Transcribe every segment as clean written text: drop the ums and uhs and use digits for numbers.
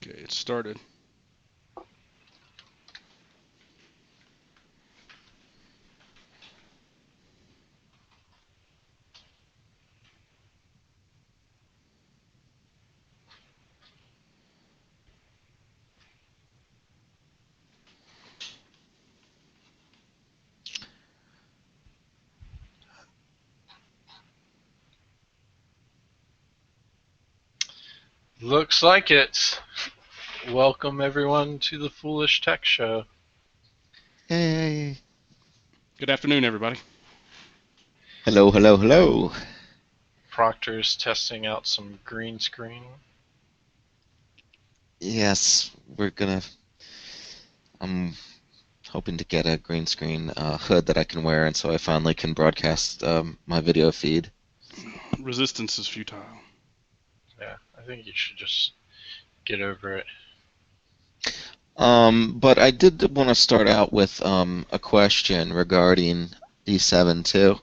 Okay, it started. Looks like it. Welcome everyone to the Foolish Tech Show. Hey. Good afternoon, everybody. Hello, hello, hello. Proctor's testing out some green screen. Yes, I'm hoping to get a green screen hood that I can wear, and so I finally can broadcast my video feed. Resistance is futile. Yeah, I think you should just get over it. But I did want to start out with a question regarding D7 too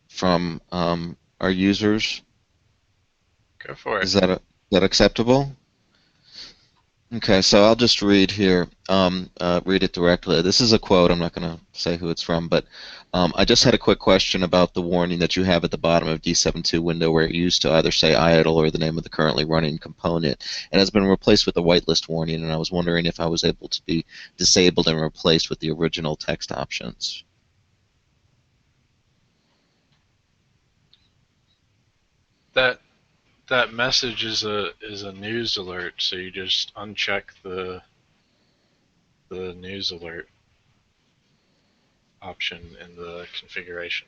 from our users. Go for it. Is that acceptable? Okay, so I'll just read here, read it directly. This is a quote. I'm not going to say who it's from, but I just had a quick question about the warning that you have at the bottom of D7.2 window where it used to either say idle or the name of the currently running component, and has been replaced with a whitelist warning, and I was wondering if I was able to be disabled and replaced with the original text options. That that message is a news alert, so you just uncheck the news alert option in the configuration.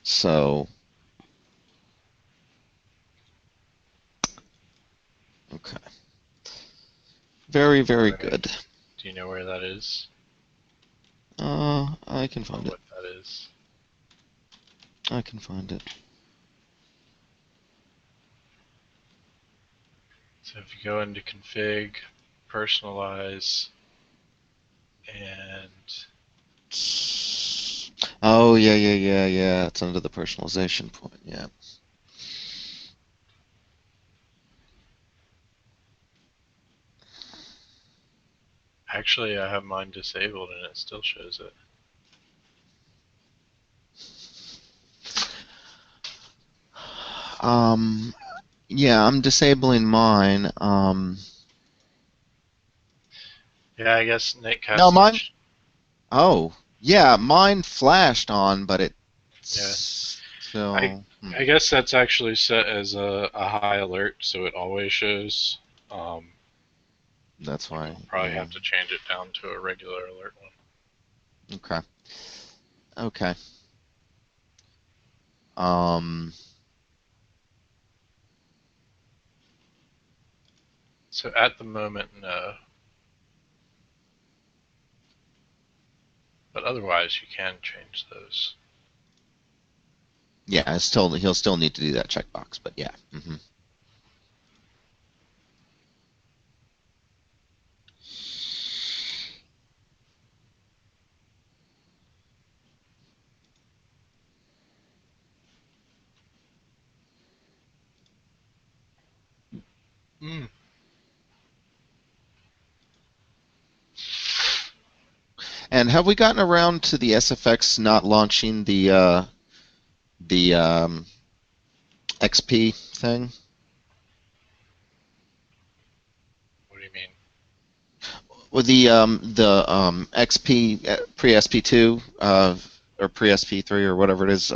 So, okay. Very, Do you know very where good. do you know where that is? I can Or find it. what that is? I can find it. So if you go into config, personalize, and Oh, yeah, yeah, yeah, yeah. It's under the personalization point. Yeah. actually I have mine disabled and it still shows it. Um, yeah, I'm disabling mine. Yeah, I guess Nick No, has to. mine. Oh, yeah, mine flashed on, but it Yeah, I still. I guess that's actually set as a high alert, so it always shows. Um, That's you why. probably Yeah. have to change it down to a regular alert one. Okay. Okay. Um. So at the moment, no, but otherwise you can change those. Yeah, he'll still need to do that checkbox, but yeah. Mm. And have we gotten around to the SFX not launching the XP thing? What do you mean? With the XP pre SP2 or pre SP3 or whatever it is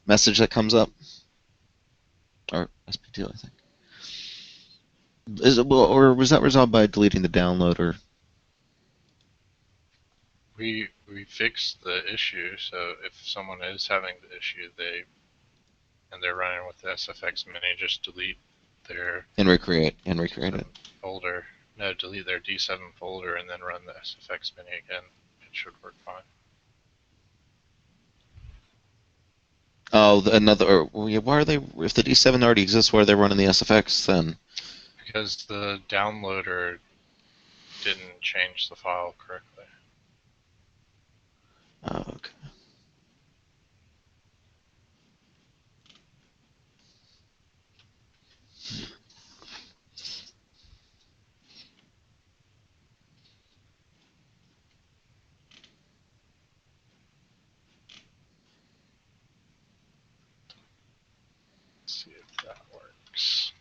message that comes up, or SP2 I think. Is it, well, or was that resolved by deleting the download or? We fixed the issue, so if someone is having the issue, they're running with the SFX Mini, just delete their And recreate it. D7 folder. No, delete their D7 folder and then run the SFX Mini again. It should work fine. Oh, well, yeah, why are they? If the D7 already exists, why are they running the SFX then? Because the downloader didn't change the file correctly. Oh, okay. see if that works.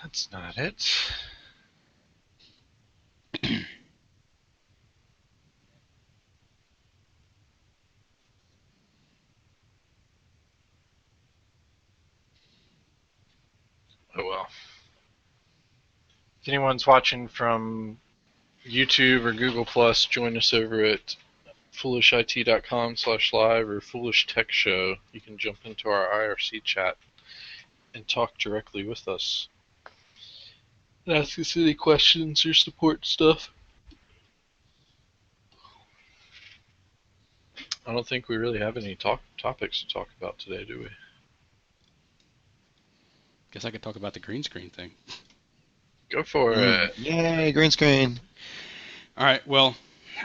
That's not it. Oh well. If anyone's watching from YouTube or Google Plus, join us over at foolishit.com/live or Foolish Tech Show. You can jump into our IRC chat and talk directly with us. And ask us any questions or support stuff. I don't think we really have any topics to talk about today, do we? Guess I could talk about the green screen thing. Go for it. Yay, green screen. All right. Well,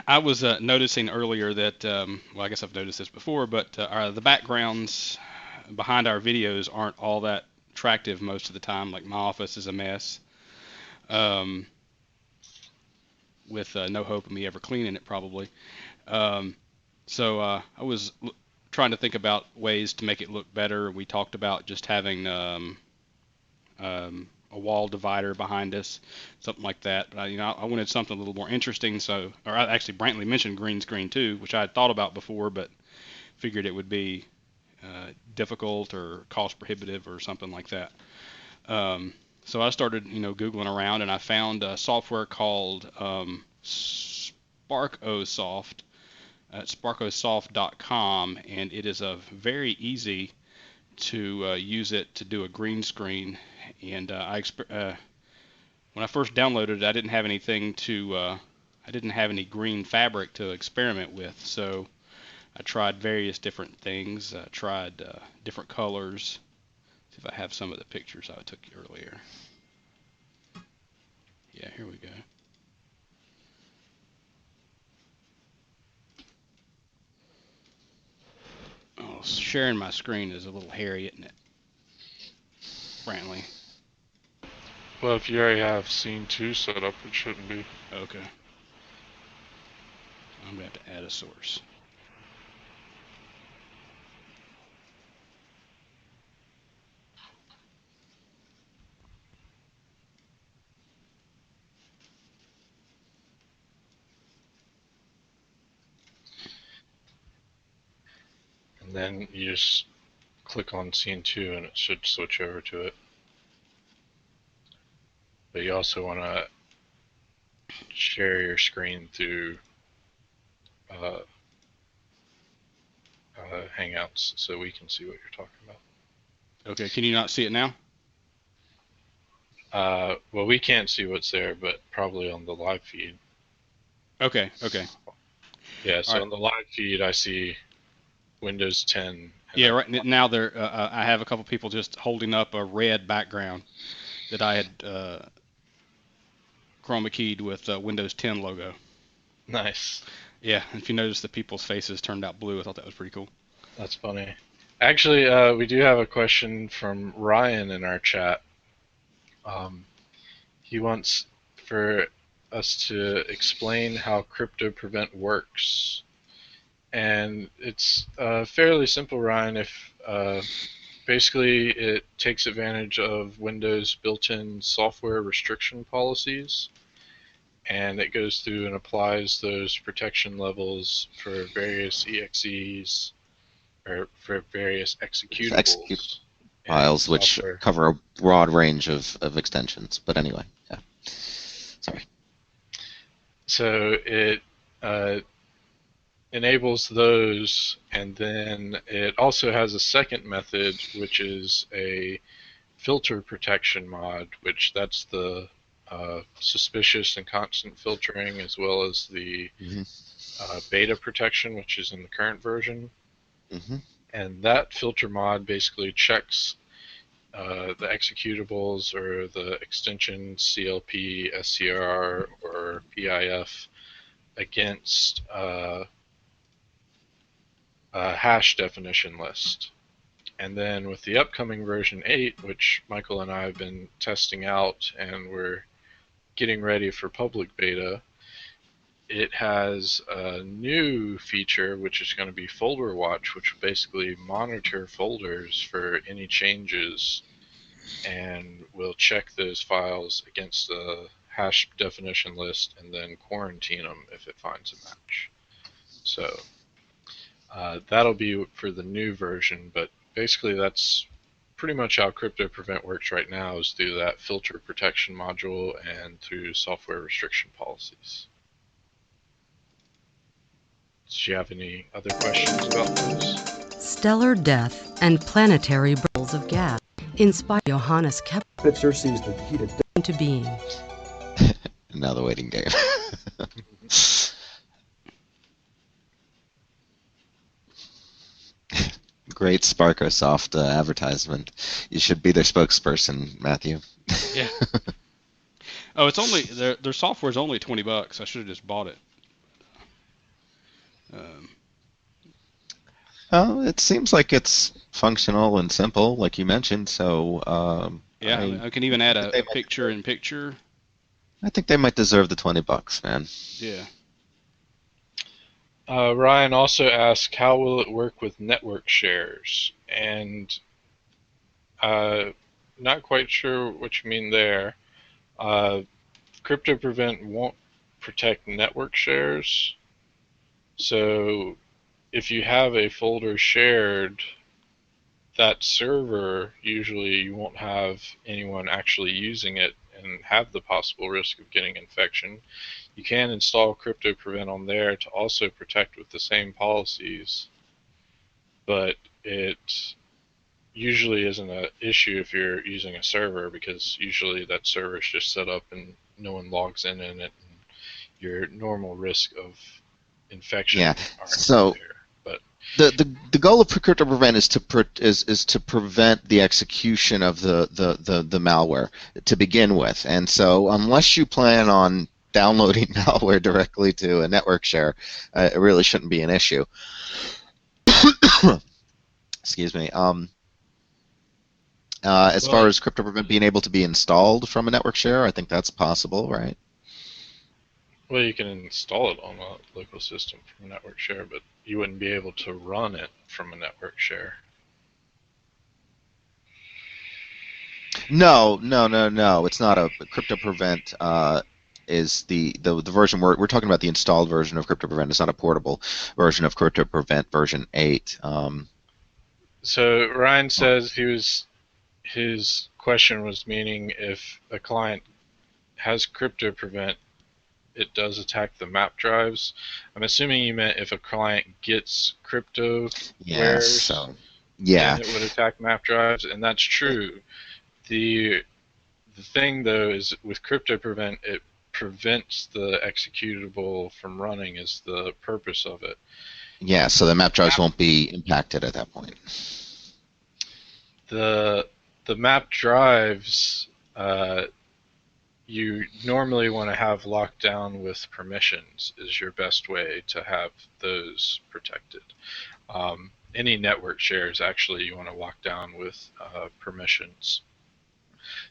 I was noticing earlier that, well, I guess I've noticed this before, but the backgrounds behind our videos aren't all that attractive most of the time. Like my office is a mess, with no hope of me ever cleaning it probably. So I was trying to think about ways to make it look better. We talked about just having a wall divider behind us, something like that. But I wanted something a little more interesting. So, or actually, Brantley mentioned green screen too, which I had thought about before, but figured it would be difficult or cost prohibitive or something like that. So I started, Googling around, and I found a software called SparkOsoft at sparkosoft.com, and it is very easy to use it to do a green screen. And when I first downloaded it, I didn't have I didn't have any green fabric to experiment with. So I tried various different things. I tried different colors. See if I have some of the pictures I took earlier. Yeah, here we go. Oh, sharing my screen is a little hairy, isn't it, Brantley? Well, if you already have scene 2 set up, it shouldn't be. Okay. I'm going to have to add a source. And then you just click on scene 2 and it should switch over to it. But you also want to share your screen through Hangouts so we can see what you're talking about. Okay, can you not see it now? Well, we can't see what's there, but probably on the live feed. Okay. Yeah, so All right. on the live feed, I see Windows 10. Yeah, right now I have a couple people just holding up a red background that I had chroma keyed with Windows 10 logo. Nice. Yeah, if you notice the people's faces turned out blue, I thought that was pretty cool. That's funny. Actually, we do have a question from Ryan in our chat. He wants for us to explain how crypto prevent works. And it's fairly simple, Ryan. If basically it takes advantage of Windows built-in software restriction policies, and it goes through and applies those protection levels for various EXEs or for various executables. Files, which cover a broad range of extensions. But anyway, yeah. Sorry. So it enables those, and then it also has a second method, which is a filter protection mod, which that's the suspicious and constant filtering, as well as the beta protection, which is in the current version. And that filter mod basically checks the executables or the extensions CLP, SCR, or PIF against a hash definition list. And then with the upcoming version 8, which Michael and I have been testing out and we're getting ready for public beta, it has a new feature which is going to be Folder Watch, which will basically monitor folders for any changes and will check those files against the hash definition list and then quarantine them if it finds a match. So that'll be for the new version, but basically that's pretty much how Crypto Prevent works right now, is through that filter protection module and through software restriction policies. Do you have any other questions about those? Stellar death and planetary bubbles of gas inspire Johannes Kepler sees the heated into being. Now the waiting game. Great Sparkosoft advertisement. You should be their spokesperson, Matthew. Yeah. Oh, it's only their software's only $20. I should have just bought it. Oh, it seems like it's functional and simple, like you mentioned. So yeah, I can even add a picture-in-picture. I think they might deserve the $20, man. Yeah. Ryan also asked, how will it work with network shares? And not quite sure what you mean there. Crypto Prevent won't protect network shares. So if you have a folder shared, that server, usually you won't have anyone actually using it and have the possible risk of getting infection. You can install Crypto Prevent on there to also protect with the same policies, but it usually isn't an issue if you're using a server, because usually that server is just set up and no one logs in it, and your normal risk of infection aren't so there. But the goal of Crypto Prevent is to prevent the execution of the malware to begin with, and so unless you plan on downloading malware directly to a network share, it really shouldn't be an issue. Excuse me. As far as Crypto Prevent being able to be installed from a network share, I think that's possible, right? Well, you can install it on a local system from a network share, but you wouldn't be able to run it from a network share. No. It's not a Crypto Prevent. Is the version we're talking about, the installed version of Crypto Prevent. It's not a portable version of Crypto Prevent version 8. So Ryan says his question was meaning if a client has Crypto Prevent, it does attack the map drives. I'm assuming you meant if a client gets crypto wares, then it would attack map drives, and that's true. The thing though is with Crypto Prevent, it prevents the executable from running, is the purpose of it. Yeah, so the map drives won't be impacted at that point. The map drives, you normally want to have locked down with permissions is your best way to have those protected. Any network shares, actually, you want to lock down with permissions.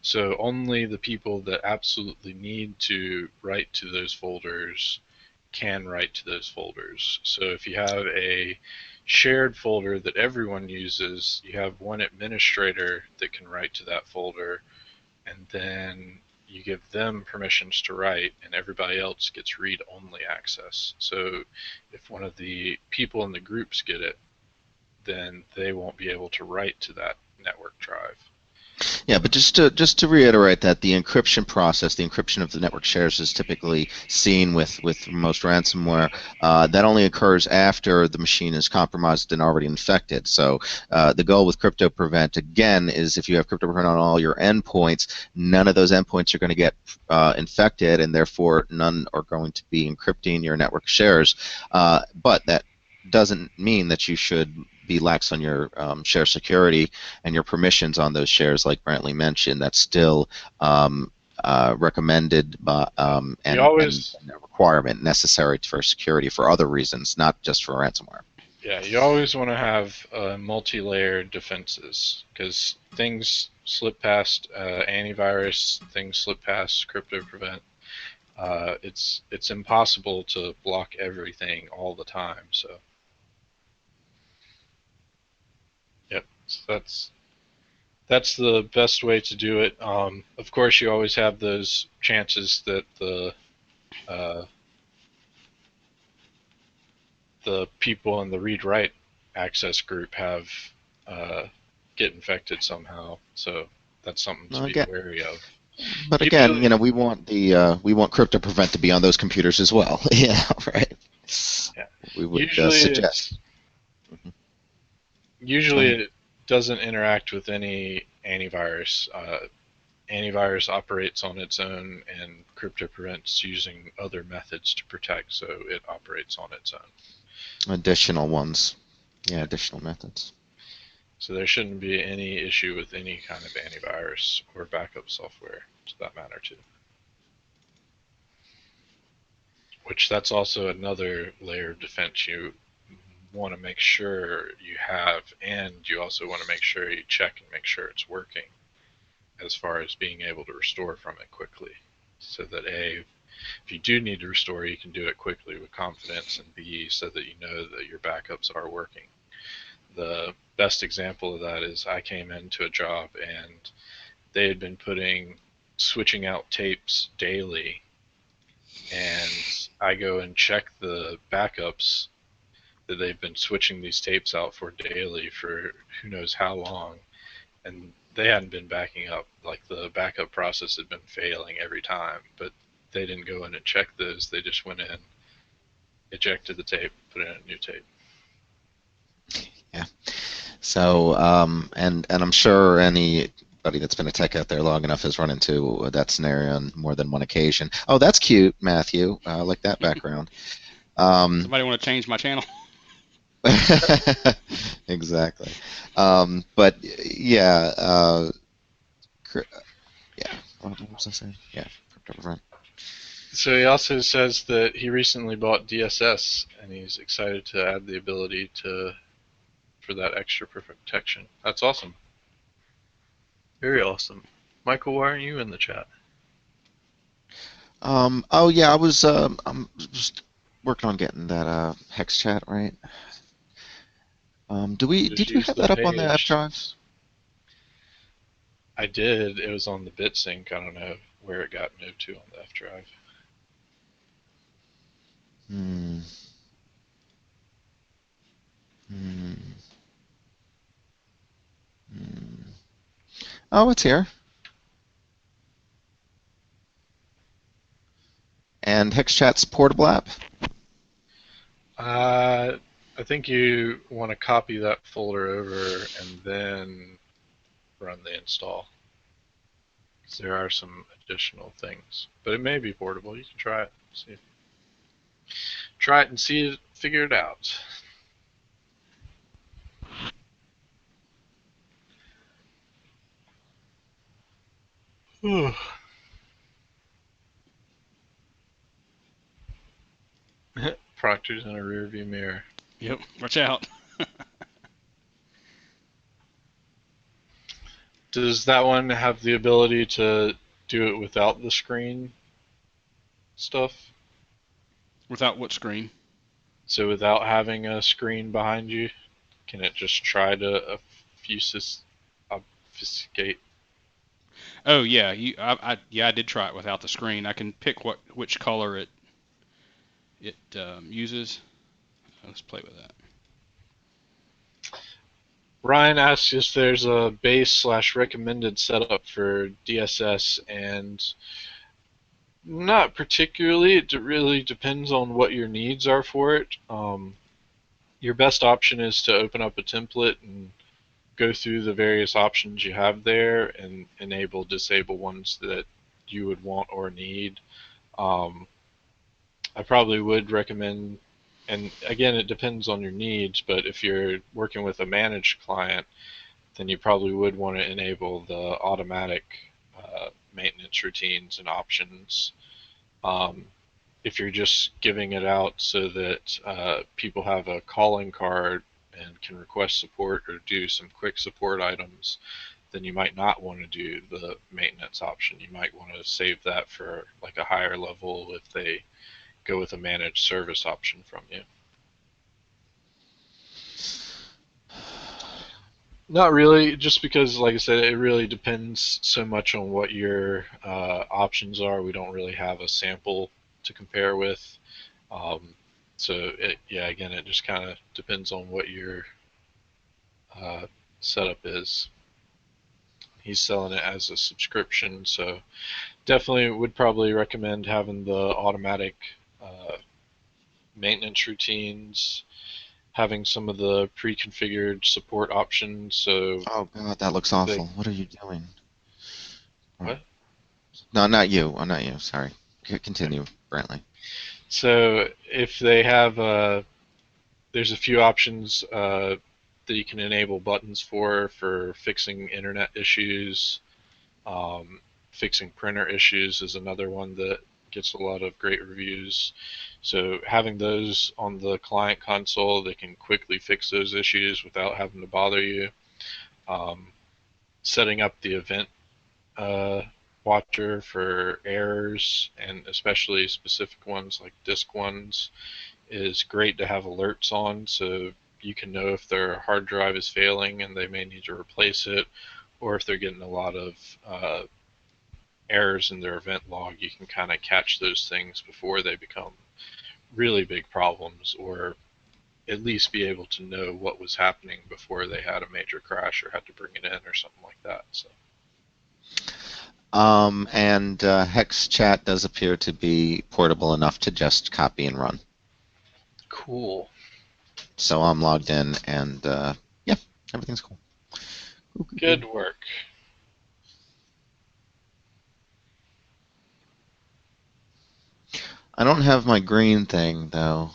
So only the people that absolutely need to write to those folders can write to those folders. So if you have a shared folder that everyone uses, you have one administrator that can write to that folder, and then you give them permissions to write, and everybody else gets read-only access. So if one of the people in the groups get it, then they won't be able to write to that network drive. Yeah, but just to reiterate that the encryption process, the encryption of the network shares, is typically seen with most ransomware. That only occurs after the machine is compromised and already infected. So the goal with Crypto Prevent again is if you have Crypto Prevent on all your endpoints, none of those endpoints are going to get infected, and therefore none are going to be encrypting your network shares. But that doesn't mean that you should be lax on your share security and your permissions on those shares, like Brantley mentioned. That's still recommended You and always, a requirement necessary for security for other reasons, not just for ransomware. yeah, you always want to have multi-layered defenses because things slip past antivirus, things slip past Crypto Prevent. It's impossible to block everything all the time. So, yep, so that's the best way to do it. Of course, you always have those chances that uh, the people in the read-write access group have uh, get infected somehow. So that's something to Well, be again, wary of. but again, Usually, we want Crypto Prevent to be on those computers as well. Yeah, right. yeah. We would Usually suggest. it's Mhm. Go usually ahead. it doesn't interact with any antivirus. Antivirus operates on its own, and Crypto Prevent's using other methods to protect, so it operates on its own. Additional ones. Yeah, Yeah. additional methods. So there shouldn't be any issue with any kind of antivirus or backup software, to that matter too. Which that's also another layer of defense you want to make sure you have, and you also want to make sure you check and make sure it's working as far as being able to restore from it quickly. So that A, if you do need to restore, you can do it quickly with confidence, and B, so that you know that your backups are working. The best example of that is I came into a job and they had been switching out tapes daily, and I go and check the backups that they've been switching these tapes out for daily for who knows how long, and they hadn't been backing up. Like the backup process had been failing every time, but they didn't go in and check those. They just went in, ejected the tape, put in a new tape. Yeah. So, and I'm sure anybody that's been a tech out there long enough has run into that scenario on more than one occasion. Oh, that's cute, Matthew. I like that background. Somebody want to change my channel? Exactly. But yeah, yeah. What was I saying? Yeah, Crypto Prevent. So he also says that he recently bought DSS and he's excited to add the ability for that extra protection. That's awesome. Very awesome. Michael, why aren't you in the chat? Oh yeah, I'm just working on getting that hex chat right. Just Did you use have the that up on the F page. drive? I did. It was on the BitSync. I don't know where it got moved to on the F drive. Hmm. Hmm. Hmm. Oh, it's here. And HexChat's portable app. I think you want to copy that folder over and then run the install. Because there are some additional things. But it may be portable. You can try it. Try it and see it, figure it out. Proctor's in a rearview mirror. Yep. Watch out. Does that one have the ability to do it without the screen stuff? Without what screen? So without having a screen behind you, can it just try to obfuscate? Oh yeah, I did try it without the screen. I can pick which color it uses. Let's play with that. Ryan asks if there's a base/recommended setup for DSS, and not particularly. It really depends on what your needs are for it. Your best option is to open up a template and go through the various options you have there and enable, disable ones that you would want or need. I probably would recommend, and again, it depends on your needs, but if you're working with a managed client, then you probably would want to enable the automatic maintenance routines and options. Um, if you're just giving it out so that people have a calling card and can request support or do some quick support items, then you might not want to do the maintenance option. You might want to save that for like a higher level if they go with a managed service option from you. Not really, just because, like I said, it really depends so much on what your options are. We don't really have a sample to compare with. So, again, it just kind of depends on what your setup is. He's selling it as a subscription, so definitely would probably recommend having the automatic maintenance routines, having some of the pre-configured support options. So, Oh God, that looks awful. What are you doing? What? No, not you. I'm not you. Sorry. Continue, Brantley. So if they have, there's a few options that you can enable buttons for fixing internet issues. Fixing printer issues is another one that gets a lot of great reviews. So having those on the client console, they can quickly fix those issues without having to bother you. Setting up the event watcher for errors, and especially specific ones like disk ones, is great to have alerts on, so you can know if their hard drive is failing and they may need to replace it, or if they're getting a lot of errors in their event log. You can kind of catch those things before they become really big problems, or at least be able to know what was happening before they had a major crash or had to bring it in or something like that. So. And Hex Chat does appear to be portable enough to just copy and run. Cool. So I'm logged in, and yeah, everything's cool. Good work. I don't have my green thing, though.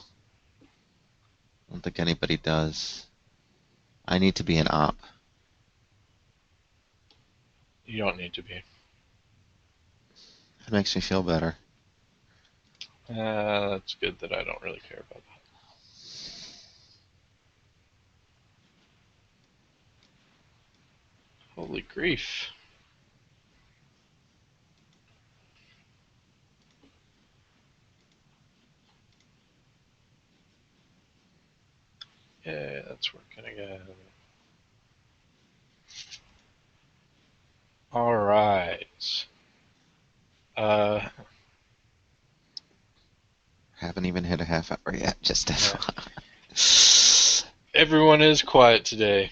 I don't think anybody does. I need to be an op. You don't need to be. It makes me feel better. That's good that I don't really care about that. Holy grief. Yeah, that's working again. Alright. Haven't even hit a half hour yet, just FYI. Everyone is quiet today.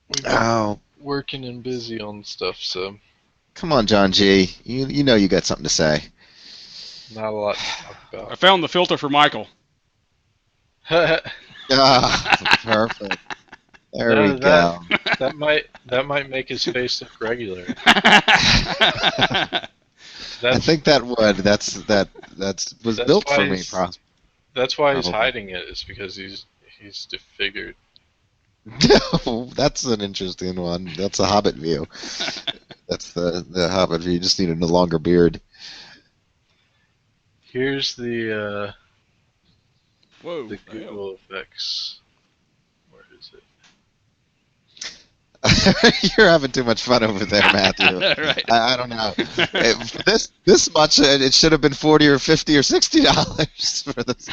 We've been Oh, working and busy on stuff, so come on, John G. You know you got something to say. not a lot to talk I about. found the filter for Michael. Ah, perfect. There No, we go. that might make his face look regular. I think that would. That was That's built why for me, he's- That's why he's probably. hiding it. Is because he's disfigured. No, that's an interesting one. That's a Hobbit view. That's the Hobbit view. You just needed a longer beard. Here's the Whoa. the Google effects. Where is it? You're having too much fun over there, Matthew. Right. I don't know. For this much, it should have been $40 or $50 or $60 for this.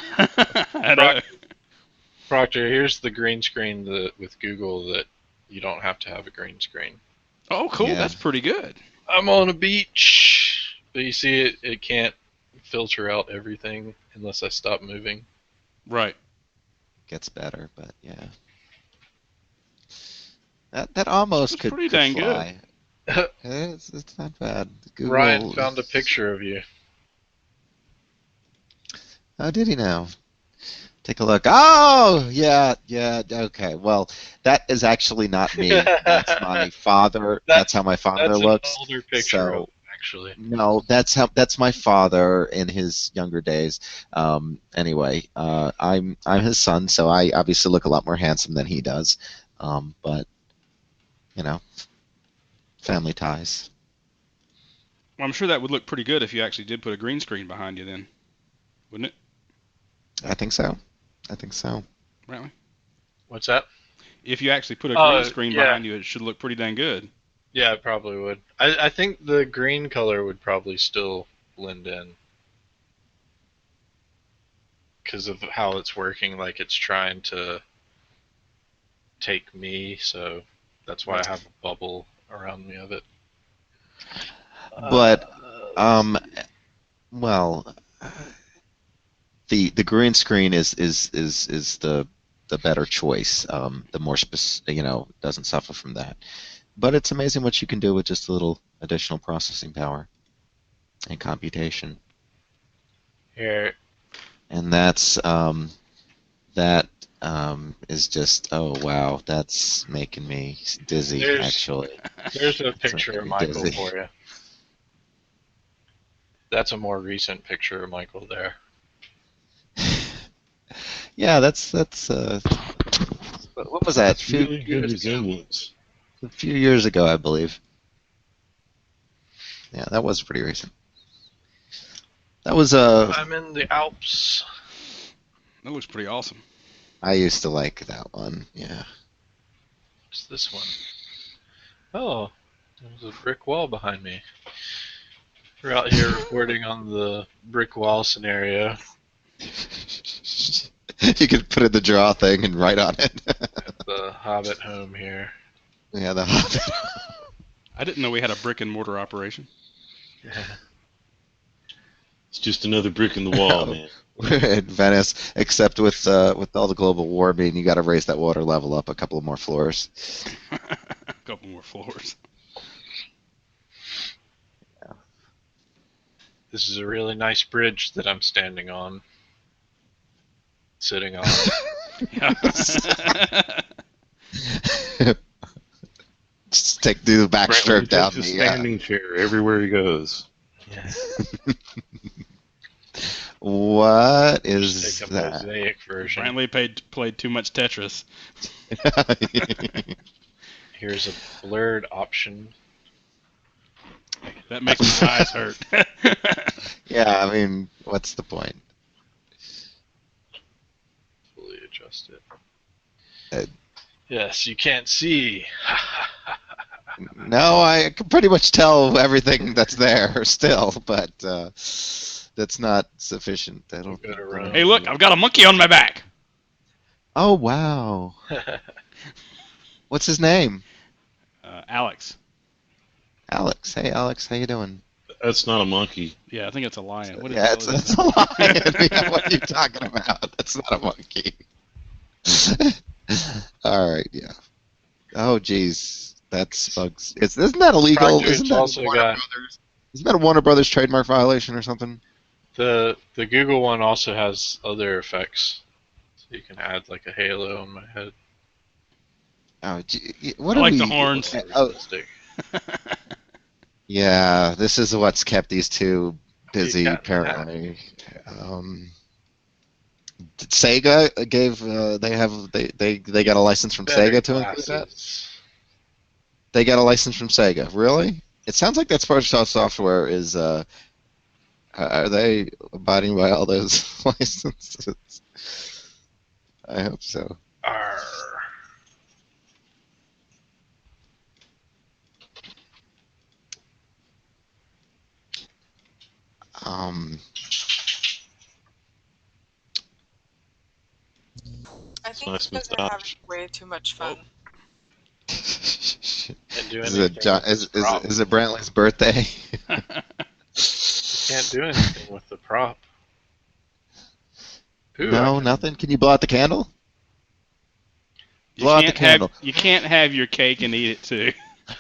I know. Proctor, here's the green screen with Google that you don't have to have a green screen. Oh, cool. Yeah. That's pretty good. I'm on a beach, but you see it can't filter out everything unless I stop moving. Right. Gets better, but yeah. That almost It's could pretty dang good. fly. It's not bad. Ryan Google. found a picture of you. Oh, did he now? Take a look. Oh, yeah, yeah. Okay. Well, that is actually not me. That's my father. That's how my father That's an looks. older picture of So him, actually. no, that's my father in his younger days. Anyway, I'm his son, so I obviously look a lot more handsome than he does. But you know, family ties. Well, I'm sure that would look pretty good if you actually did put a green screen behind you, then, wouldn't it? I think so. I think so. Really? What's that? If you actually put a green screen yeah. behind you, it should look pretty dang good. Yeah, it probably would. I think the green color would probably still blend in. Because of how it's working, like it's trying to take me, so that's why I have a bubble around me of it. But Let's see. well, the green screen is the better choice. The more doesn't suffer from that. But it's amazing what you can do with just a little additional processing power and computation. Here, And that is just, oh wow, that's making me dizzy. Actually, there's a it's picture making of me Michael dizzy. for you. That's a more recent picture of Michael there. Yeah, that's what was that? That's really good resemblance. A few years ago, I believe. Yeah, that was pretty recent. That was I'm in the Alps. That looks pretty awesome. I used to like that one. Yeah. What's this one? Oh, there's a brick wall behind me. We're out here recording on the brick wall scenario. You could put in the draw thing and write on it. The Hobbit home here. Yeah, the Hobbit. I didn't know we had a brick and mortar operation. It's just another brick in the wall, man. We're in Venice, except with all the global warming, you got to raise that water level up a couple of more floors. A couple more floors. This is a really nice bridge that I'm standing on. Sitting on. Just do the backstroke Brantley down takes a the. standing chair everywhere he goes. Yeah. What Just is take a that? mosaic version. Brantley played too much Tetris. Here's a blurred option. That makes my eyes hurt. Yeah, I mean, what's the point? Fully adjust it. Uh, Yes, you can't see. No, I can pretty much tell everything that's there still, but that's not sufficient. I don't Go to think Rome. Hey, look, I've got a monkey on my back. Oh, wow. What's his name? Alex. Alex. Hey, Alex, how you doing? That's not a monkey. Yeah, I think it's a lion. What Yeah, the hell is it's a lion. Yeah, what are you talking about? That's not a monkey. All right, yeah. Oh, geez, that's bugs. Isn't that illegal? Proctor's also got Isn't that a Warner Brothers trademark violation or something? the Google one also has other effects, so you can add like a halo on my head. Oh, what I are like we? the horns. Oh, Realistic. yeah, this is what's kept these two busy, Yeah. apparently. Sega gave they got a license from Better Sega to include that. glasses. They got a license from Sega, really? It sounds like that Sparksoft software is. Are they abiding by all those licenses? I hope so. Arr. Um, I think Nice you guys are having moustache. way too much fun. Can't do is anything it John, with this prop. is it Brantley's birthday? Can't do anything with the prop. Ooh, No, I can- nothing. Can you blow out the candle? You Blow out the can't have candle. you can't have your cake and eat it too.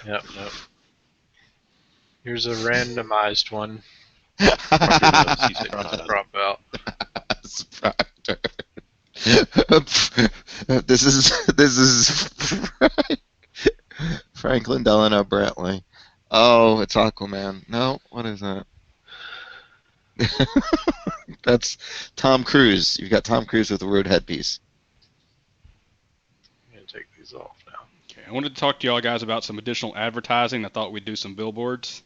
Yep. Here's a randomized one. Proctor knows he's trying to Crop out. Proctor. This is Franklin Delano Brantley. Oh, it's Aquaman. No, what is that? That's Tom Cruise. You've got Tom Cruise with a rude headpiece. I'm gonna take these off now. Okay, I wanted to talk to y'all guys about some additional advertising. I thought we'd do some billboards.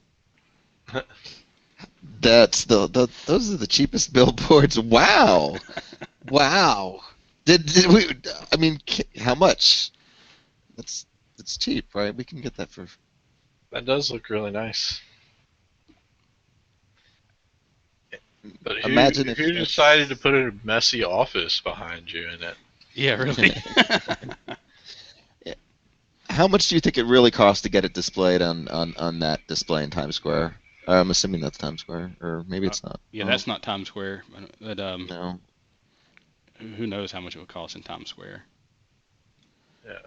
That's those are the cheapest billboards. Wow, wow. Did we? I mean, how much? It's cheap, right? We can get that for. That does look really nice. But Imagine if who decided to put a messy office behind you in it? Yeah, really. How much do you think it really costs to get it displayed on that display in Times Square? I'm assuming that's Times Square, or maybe it's not. Yeah, that's not Times Square. But No. who knows how much it would cost in Times Square? Yeah,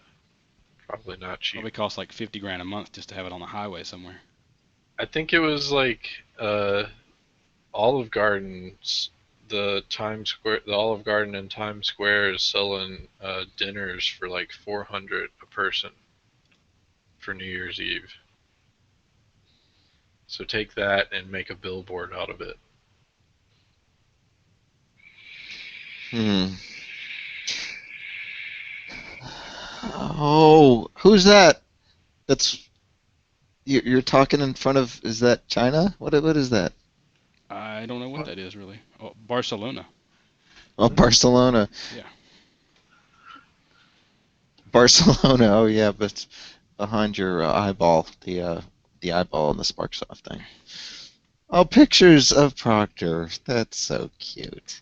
probably not cheap. Probably cost like $50,000 a month just to have it on the highway somewhere. I think it was like Olive Garden's. The Olive Garden in Times Square is selling dinners for like $400 a person for New Year's Eve. So take that and make a billboard out of it. Oh, who's that? That's you're talking in front of. Is that China? What is that? I don't know what that is really. Oh, Barcelona. Oh, Barcelona. Yeah. Barcelona. Oh yeah, but behind your eyeball, the eyeball and the Sparksoft thing. Oh, pictures of Proctor. That's so cute.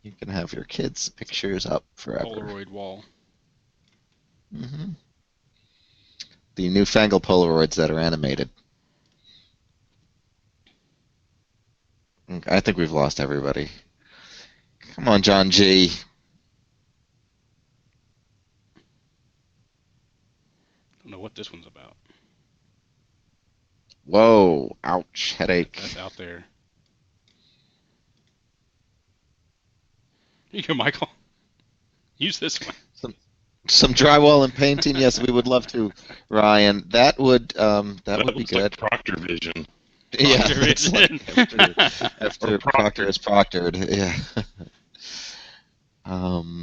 You can have your kids' pictures up forever. Polaroid wall. Hmm. The newfangled Polaroids that are animated. I think we've lost everybody. Come on, John G. Don't know what this one's about. Whoa, ouch, headache. That's out there. Here you go, Michael. Use this one. Some drywall and painting, yes, we would love to, Ryan. That would be looks good. like Proctor Vision. Yeah, Proctor it's like Vision. after Proctor is proctored. Yeah.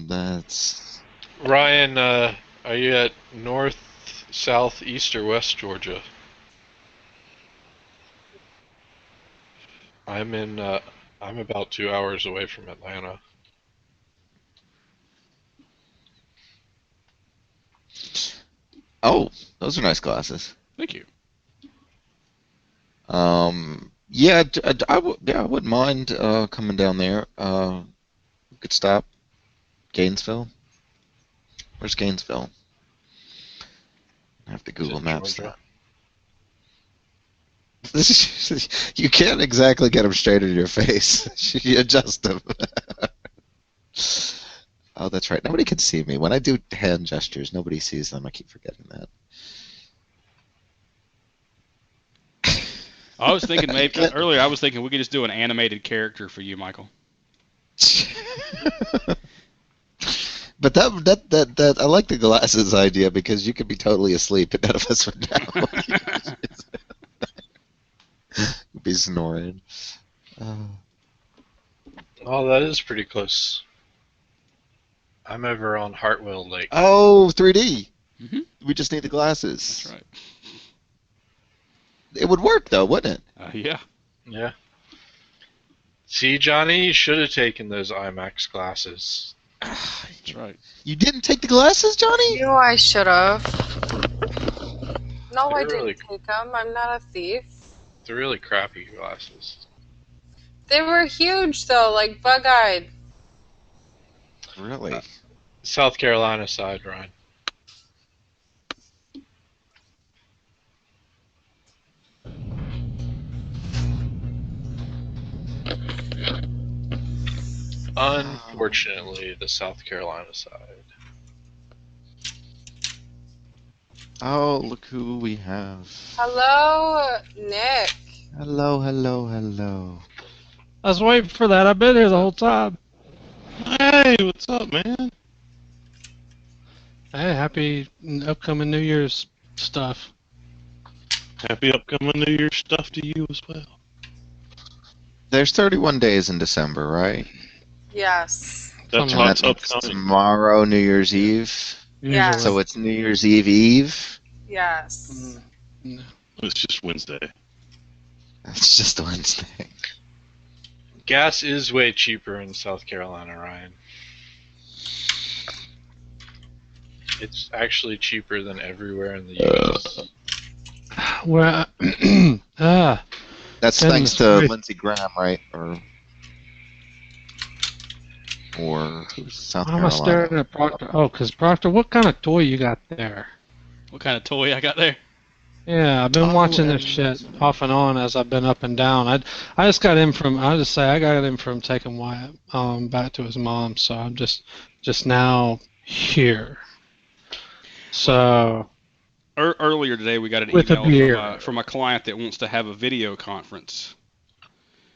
That's Ryan, are you at north, south, east, or west Georgia? I'm about 2 hours away from Atlanta. oh, those are nice glasses. Thank you. Yeah, I wouldn't mind coming down there. We could stop. Gainesville. Where's Gainesville? I have to Google Maps Georgia. that. You can't exactly get them straight in your face. You adjust them. Oh, that's right. Nobody can see me. When I do hand gestures, nobody sees them. I keep forgetting that. I was thinking earlier. I was thinking we could just do an animated character for you, Michael. But that I like the glasses idea because you could be totally asleep and none of us would know. You'd be snoring. Oh, that is pretty close. I'm over on Hartwell Lake. Oh, 3D. Mhm. We just need the glasses. That's right. It would work though, wouldn't Yeah. Yeah. See, Johnny, you should have taken those IMAX glasses. it? That's right. You didn't take the glasses, Johnny? You know I should have. No, They're I didn't really- take them. I'm not a thief. They're really crappy glasses. They were huge though, like bug-eyed. Really? South Carolina side, Ryan. Unfortunately, the South Carolina side. Oh, look who we have. Hello, Nick. Hello, hello, hello. I was waiting for that. I've been here the whole time. Hey, what's up, man? Hey, happy upcoming New Year's stuff. Happy upcoming New Year's stuff to you as well. There's 31 days in December, right? Yes. That's Something And what's that means upcoming. tomorrow, New Year's Eve. Yes. So it's New Year's Eve. Yes. It's just Wednesday. It's just Wednesday. Gas is way cheaper in South Carolina, Ryan. It's actually cheaper than everywhere in the U.S. Well, That's Goodness thanks to gracious. Lindsey Graham, right? Or who's South why am I Carolina? staring at Proctor? Oh, because Proctor, what kind of toy you got there? What kind of toy I got there? Yeah, I've been watching this and- shit off and on as I've been up and down. I just got in from. I just say I got in from taking Wyatt back to his mom, so I'm just now here. So Earlier today, we got an With a email beer. from a client that wants to have a video conference.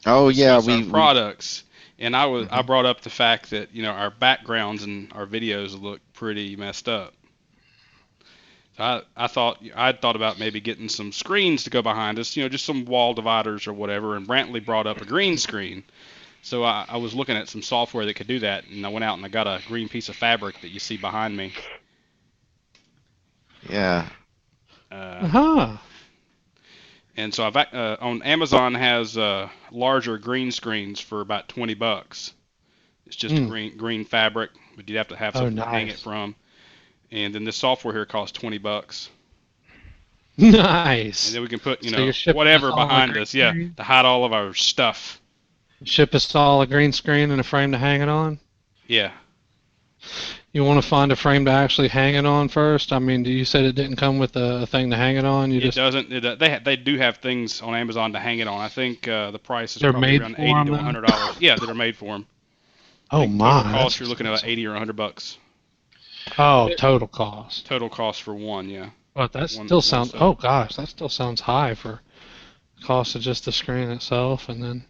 Oh yeah, discuss our we products. And I Mhm. brought up the fact that our backgrounds and our videos look pretty messed up. So I'd thought about maybe getting some screens to go behind us, just some wall dividers or whatever. And Brantley brought up a green screen. So I was looking at some software that could do that, and I went out and I got a green piece of fabric that you see behind me. yeah. And so I've on Amazon has larger green screens for about $20. It's just a green fabric, but you'd have to have something to hang it nice. from. And then this software here costs $20. Nice. And then we can put, So you're shipping whatever us all a behind green us, yeah, screen? to hide all of our stuff. Ship us all a green screen and a frame to hang it on. Yeah. You want to find a frame to actually hang it on first? I mean, you said it didn't come with a thing to hang it on. It doesn't. They do have things on Amazon to hang it on. I think the price is They're probably made around for 80 'em, to though? $100. Yeah, that are made for them. Oh my! Total cost That's you're looking at about expensive. 80 or $100. Oh, total cost. Total cost for one, yeah. But that One still sounds. set. Oh gosh, that still sounds high for cost of just the screen itself, and then,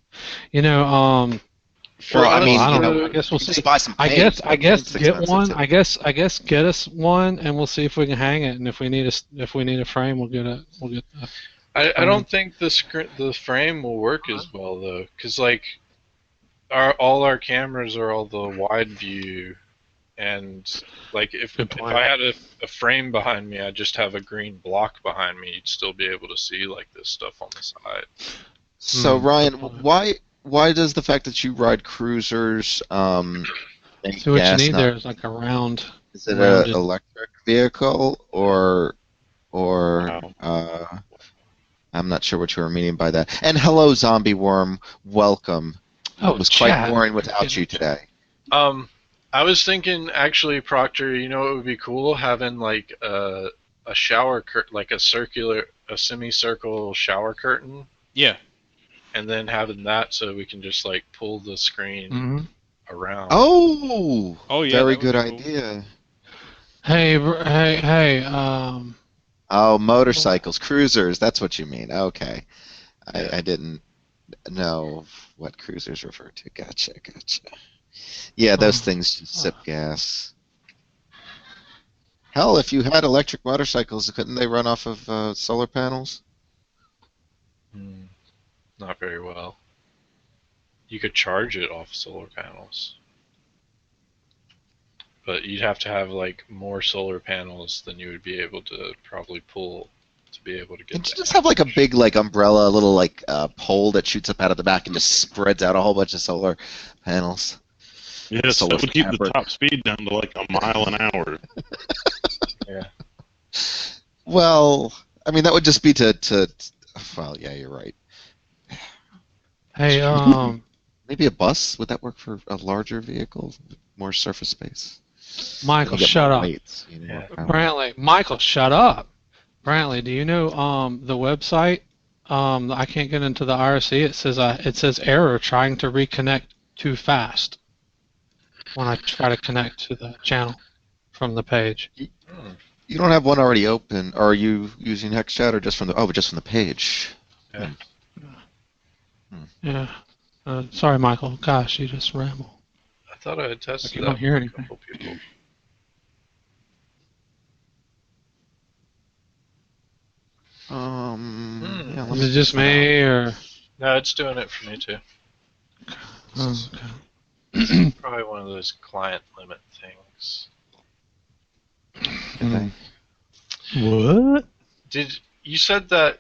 For Well, I us, mean, I don't you know. know, I guess we'll you see. just buy some I paint. guess It's get expensive, one. too. I guess get us one, and we'll see if we can hang it. And if we need a frame, we'll get the. I don't think the frame will work as well though, because like all our cameras are all the wide view, and like if Good if point. I had a frame behind me, I'd just have a green block behind me. You'd still be able to see like this stuff on the side. So Ryan, good point. why does the fact that you ride cruisers make See what you gas need not? there is like a round. Is it round an just- electric vehicle or Wow. I'm not sure what you were meaning by that. And hello, Zombie Worm, welcome. Oh, It was quite chat. boring without you today. I was thinking actually, Proctor, you know, it would be cool having like a shower like a semicircle shower curtain, Yeah. and then having that so we can just like pull the screen Mhm. around. Oh, Yeah. very that would good be cool. idea. Hey. Oh, motorcycles, cruisers, that's what you mean. Okay. Yeah. I didn't know what cruisers refer to. Gotcha. Yeah, those things just sip gas. Hell, if you had electric motorcycles, couldn't they run off of solar panels? Not very well. You could charge it off solar panels, but you'd have to have like more solar panels than you would be able to probably pull to be able to get Can't you that. just have like a big like umbrella, little like pole that shoots up out of the back and just spreads out a whole bunch of solar panels? Yes, Solar that would keep the fabric. top speed down to like a mile an hour. Well, I mean that would just be to well, yeah, you're right. Hey, Maybe a bus, would that work for a larger vehicle? More surface space. Michael, You get shut more up. weights, you know, Yeah. more power. Brantley, Michael, shut up. Brantley, do you know the website? I can't get into the IRC. It says error trying to reconnect too fast when I try to connect to the channel from the page. You don't have one already open. Are you using HexChat or just from the? Oh, just from the page. Yeah. Yeah. Sorry, Michael. Gosh, you just ramble. I thought I had Like tested you that don't hear with a anything. couple people. Yeah. Let Is me it just check that out. me, or? No, it's doing it for me too. Oh, okay. Probably one of those client limit things. Okay. What? Did you said that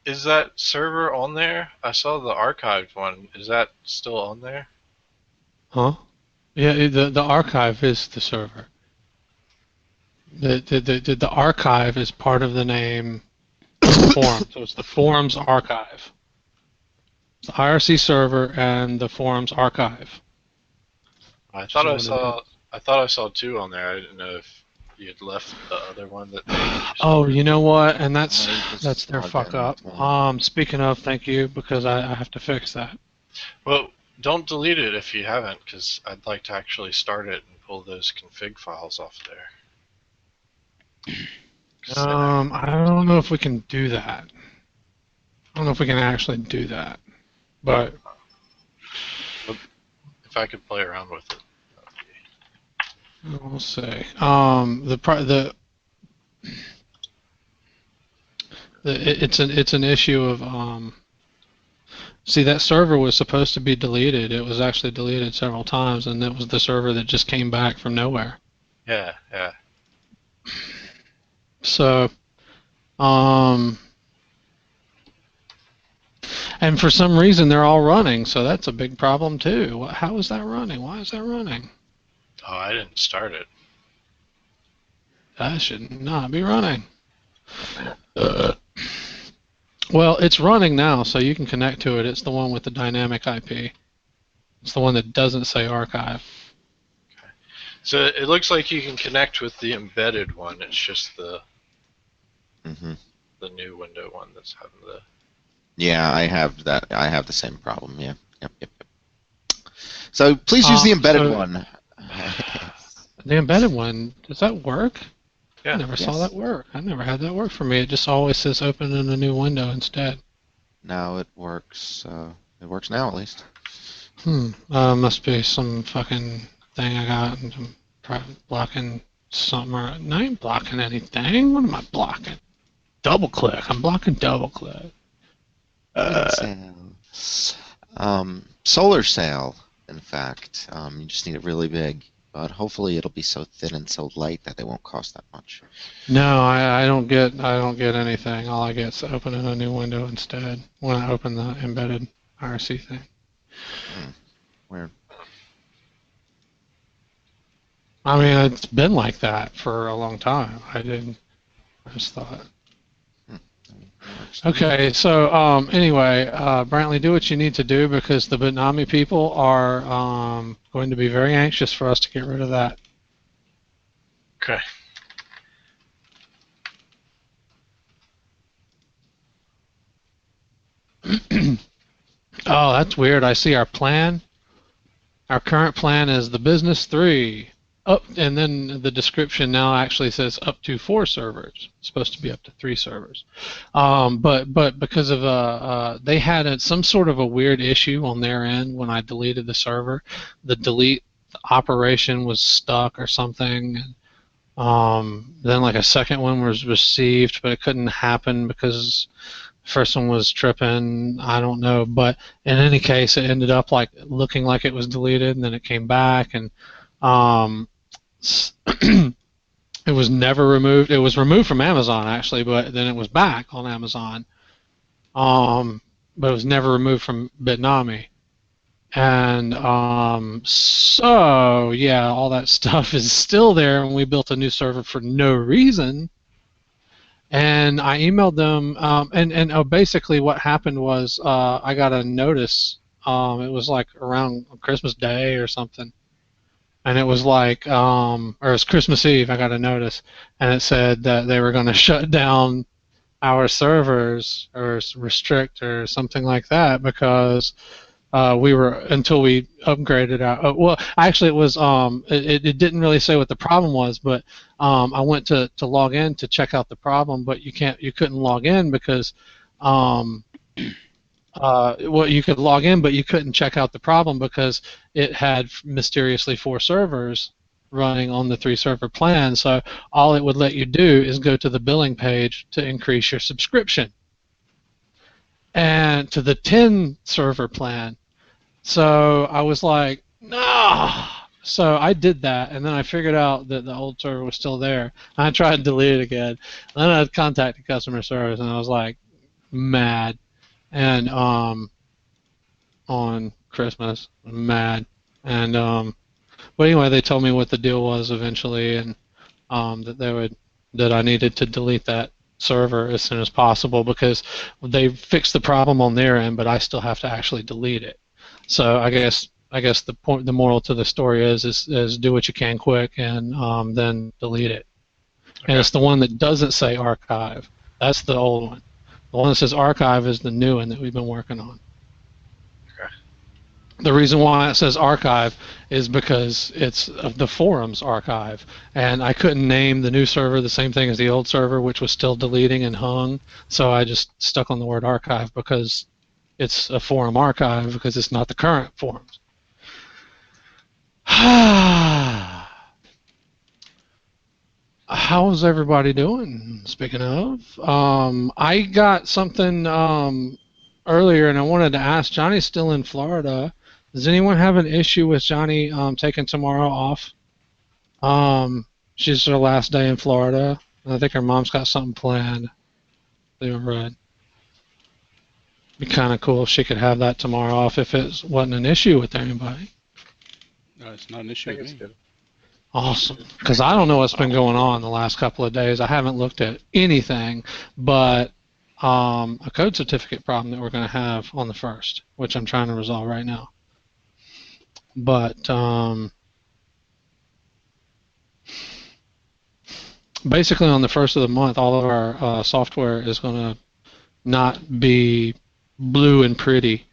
is that server on there? I saw the archived one. Is that still on there? Huh? Yeah, the archive is the server. The archive is part of the name forum. So it's the forums archive. It's the IRC server and the forums archive. I Which thought is I what it saw. is. I thought I saw two on there. I didn't know if you had left the other one that they used. Oh, you know what? And I just that's their logged fuck in up. with one. Speaking of, thank you, because I have to fix that. Well, don't delete it if you haven't, because I'd like to actually start it and pull those config files off there. I don't know if we can do that. I don't know if we can actually do that. But If I could play around with it. we'll see. It's an issue of see, that server was supposed to be deleted. It was actually deleted several times, and it was the server that just came back from nowhere. Yeah. So, and for some reason they're all running, so that's a big problem too. How is that running? Why is that running? Oh, I didn't start it. That should not be running. Well, it's running now, so you can connect to it. It's the one with the dynamic IP. It's the one that doesn't say archive. So it looks like you can connect with the embedded one. It's just the the new window one that's having the. Yeah, I have that. I have the same problem. Yeah. Yep. So please use the embedded one. The embedded one, does that work? Yeah. I never saw that work. I never had that work for me. It just always says open in a new window instead. No, it works. It works now, at least. Must be some fucking thing I got. I'm blocking something. I ain't blocking anything. What am I blocking? Double click. I'm blocking double click. Solar sail, in fact. You just need it really big. But hopefully it'll be so thin and so light that they won't cost that much. No, I don't get anything. All I get is open in a new window instead when I open the embedded IRC thing. Weird. I mean, it's been like that for a long time. I just thought. Okay, so anyway, Brantley, do what you need to do because the Bitnami people are going to be very anxious for us to get rid of that. Okay. Oh, that's weird. I see our plan. Our current plan is the business 3. And then the description now actually says up to 4 servers. It's supposed to be up to 3 servers. But because of they had some sort of a weird issue on their end when I deleted the server. The delete operation was stuck or something. Then like a second one was received, but it couldn't happen because the first one was tripping. I don't know, but in any case, it ended up like looking like it was deleted, and then it came back, and it was never removed. It was removed from Amazon actually, but then it was back on Amazon. But it was never removed from Bitnami. And so yeah, all that stuff is still there, and we built a new server for no reason. And I emailed them, and basically what happened was I got a notice. It was like around Christmas Day or something, and it was like, or it was Christmas Eve. I got a notice, and it said that they were going to shut down our servers or restrict or something like that because we were until we upgraded our. Well, actually, it was it didn't really say what the problem was, but I went to log in to check out the problem, but you couldn't log in because well, you could log in, but you couldn't check out the problem because it had mysteriously 4 servers running on the 3-server plan. So all it would let you do is go to the billing page to increase your subscription and to the 10-server plan. So I was like, no. So I did that, and then I figured out that the old server was still there. I tried to delete it again. Then I contacted customer service, and I was like, mad. And on Christmas, mad. And but anyway, they told me what the deal was eventually, and that I needed to delete that server as soon as possible because they fixed the problem on their end, but I still have to actually delete it. So I guess the moral to the story is do what you can quick and then delete it. Okay. And it's the one that doesn't say archive. That's the old one. The one that says archive is the new one that we've been working on. Okay. The reason why it says archive is because it's the forums archive, and I couldn't name the new server the same thing as the old server, which was still deleting and hung. So I just stuck on the word archive because it's a forum archive because it's not the current forums. How's everybody doing? Speaking of, I got something earlier, and I wanted to ask. Johnny's still in Florida. Does anyone have an issue with Johnny taking tomorrow off? She's her last day in Florida. I think her mom's got something planned. They were read. Be kind of cool if she could have that tomorrow off if it wasn't an issue with anybody. No, it's not an issue with me. Awesome, because I don't know what's been going on the last couple of days. I haven't looked at anything but a code certificate problem that we're going to have on the 1st, which I'm trying to resolve right now. But basically on the 1st of the month, all of our software is going to not be blue and pretty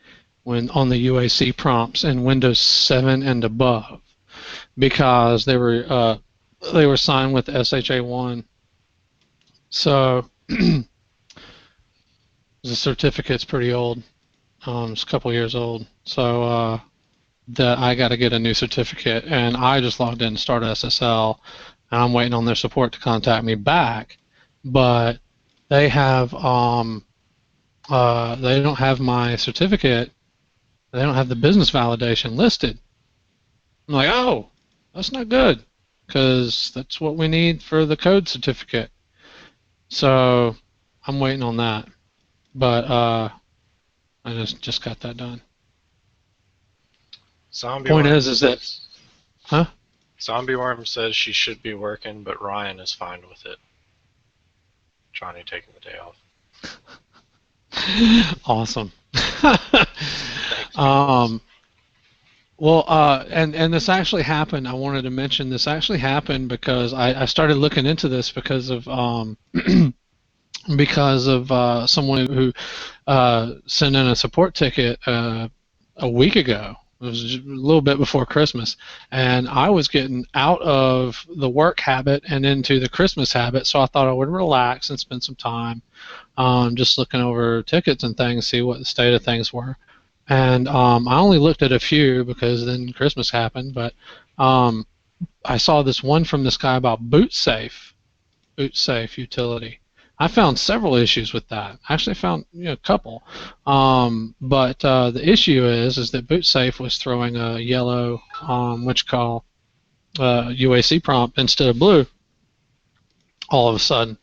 when on the UAC prompts in Windows 7 and above, because they were signed with SHA-1. So the certificate's pretty old. It's a couple years old. So that I got to get a new certificate, and I just logged in to start SSL, and I'm waiting on their support to contact me back. But they have they don't have my certificate. They don't have the business validation listed. I'm like, oh, that's not good, because that's what we need for the code certificate. So I'm waiting on that. But I just got that done. Point is that, huh? Zombie Worm says she should be working, but Ryan is fine with it. Johnny taking the day off. Awesome. Well, and this actually happened. I wanted to mention this actually happened because I started looking into this because of someone who sent in a support ticket a week ago. It was a little bit before Christmas, and I was getting out of the work habit and into the Christmas habit, so I thought I would relax and spend some time just looking over tickets and things, see what the state of things were. And I only looked at a few because then Christmas happened, but I saw this one from this guy about boot safe utility. I found several issues with that. I actually found a couple, but the issue is that bootsafe was throwing a yellow, UAC prompt instead of blue, all of a sudden,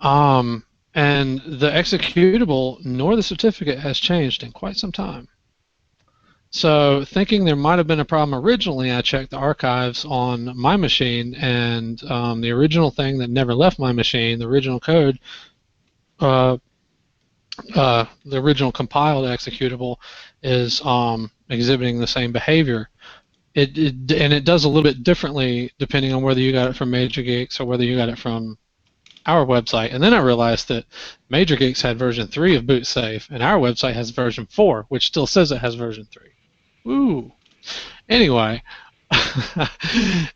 and the executable nor the certificate has changed in quite some time. So, thinking there might have been a problem originally, I checked the archives on my machine, and the original thing that never left my machine, the original code, the original compiled executable, is exhibiting the same behavior. And it does a little bit differently depending on whether you got it from Major Geeks or whether you got it from our website, and then I realized that Major Geeks had version 3 of BootSafe, and our website has version 4, which still says it has version 3. Woo! Anyway,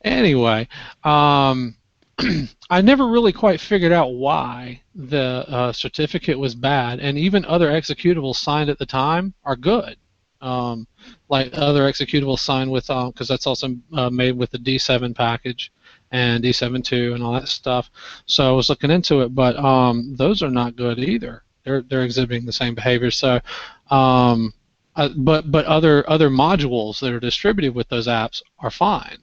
anyway, I never really quite figured out why the certificate was bad, and even other executables signed at the time are good. Like other executables signed with, because that's also made with the D7 package and D7.2 and all that stuff. So I was looking into it, but those are not good either. They're exhibiting the same behavior. So, but other modules that are distributed with those apps are fine.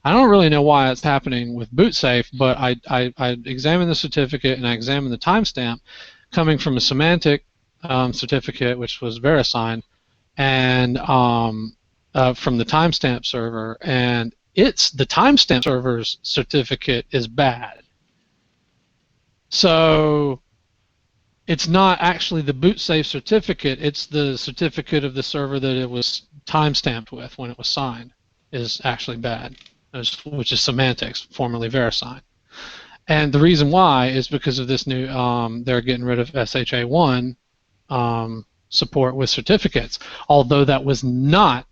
I don't really know why it's happening with BootSafe, but I examined the certificate and I examined the timestamp coming from a semantic certificate, which was VeriSign, and from the timestamp server, and the timestamp server's certificate is bad. So it's not actually the BootSafe certificate, it's the certificate of the server that it was timestamped with when it was signed is actually bad, which is semantics, formerly VeriSign. And the reason why is because of this new, they're getting rid of SHA-1 support with certificates, although that was not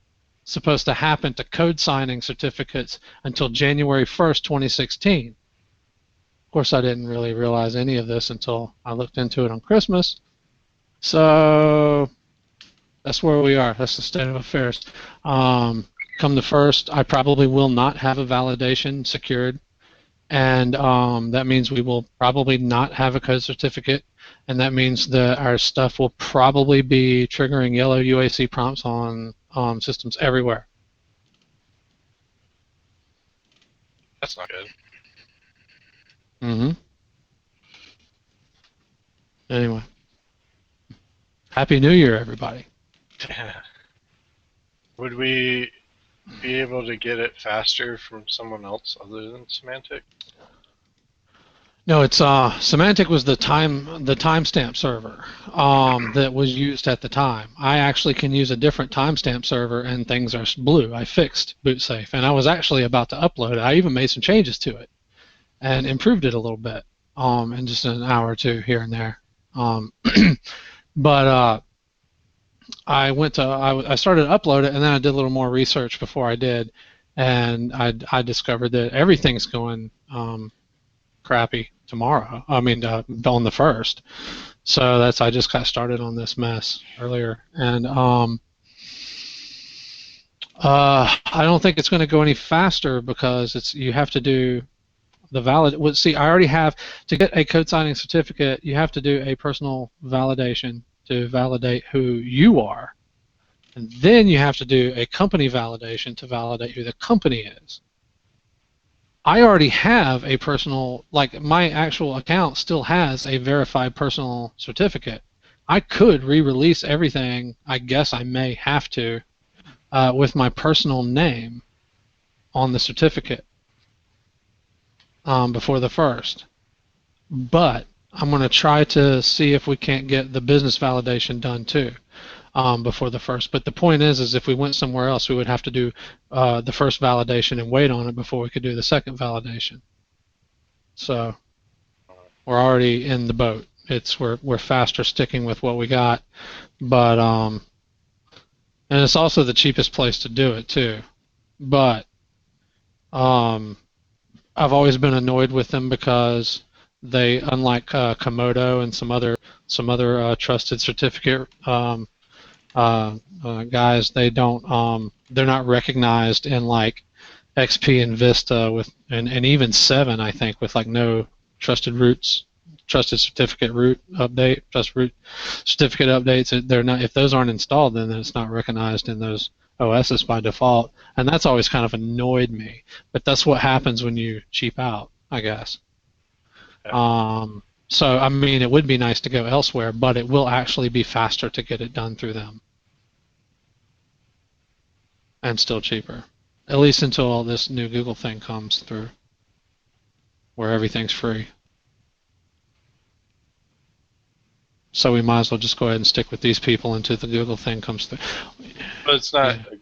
supposed to happen to code signing certificates until January 1st, 2016. Of course, I didn't really realize any of this until I looked into it on Christmas. So that's where we are. That's the state of affairs. Come the 1st, I probably will not have a validation secured, and that means we will probably not have a code certificate, and that means that our stuff will probably be triggering yellow UAC prompts on systems everywhere. That's not good. Mm-hmm. Anyway, Happy New Year, everybody. Would we be able to get it faster from someone else other than Semantic? No, it's Semantic was the timestamp server that was used at the time. I actually can use a different timestamp server, and things are blue. I fixed BootSafe, and I was actually about to upload it. I even made some changes to it and improved it a little bit in just an hour or two here and there. But I started to upload it, and then I did a little more research before I did, and I discovered that everything's going crappy tomorrow. I mean, on the 1st. So I just got started on this mess earlier, and I don't think it's going to go any faster because you have to do the valid. Well, see, I already have to get a code signing certificate. You have to do a personal validation to validate who you are, and then you have to do a company validation to validate who the company is. I already have a personal, like my actual account still has a verified personal certificate. I could re-release everything, I guess I may have to, with my personal name on the certificate before the 1st. But I'm going to try to see if we can't get the business validation done too before the 1st. But the point is if we went somewhere else, we would have to do the first validation and wait on it before we could do the second validation. So we're already in the boat. We're faster sticking with what we got, but and it's also the cheapest place to do it too. But I've always been annoyed with them because they, unlike Komodo and some other trusted certificate guys, they're not recognized in like XP and Vista and even 7, I think, with like no trusted certificate root update, trusted root certificate updates. They're not, if those aren't installed, then it's not recognized in those OSs by default, and that's always kind of annoyed me. But that's what happens when you cheap out, I guess. Yeah. So I mean, it would be nice to go elsewhere, but it will actually be faster to get it done through them, and still cheaper, at least until all this new Google thing comes through, where everything's free. So we might as well just go ahead and stick with these people until the Google thing comes through. But it's not. Yeah.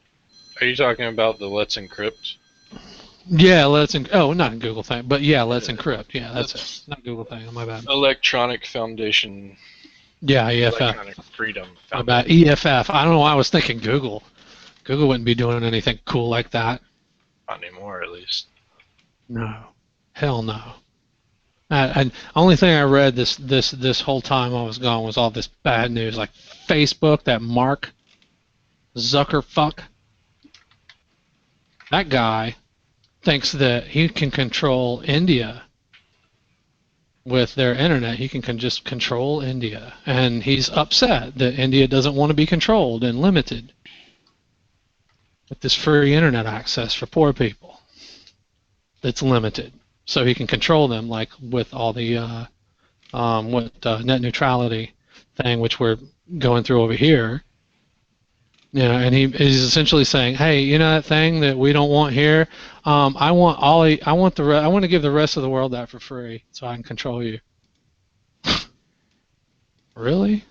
Are you talking about the Let's Encrypt? Yeah, not Google thing, but yeah, Let's Encrypt. Yeah, that's it. Not Google thing. My bad. Electronic Foundation. Yeah, EFF. Electronic Freedom My Foundation. bad. EFF. I don't know why I was thinking Google. Google wouldn't be doing anything cool like that. Not anymore, at least. No. Hell no. And only thing I read this whole time I was gone was all this bad news, like Facebook, that Mark Zuckerfuck. That guy thinks that he can control India with their internet. He can just control India, and he's upset that India doesn't want to be controlled and limited with this free internet access for poor people. That's limited, so he can control them, like with all the net neutrality thing, which we're going through over here. You know, and he's essentially saying, hey, you know that thing that we don't want here? I want to give the rest of the world that for free, so I can control you. Really?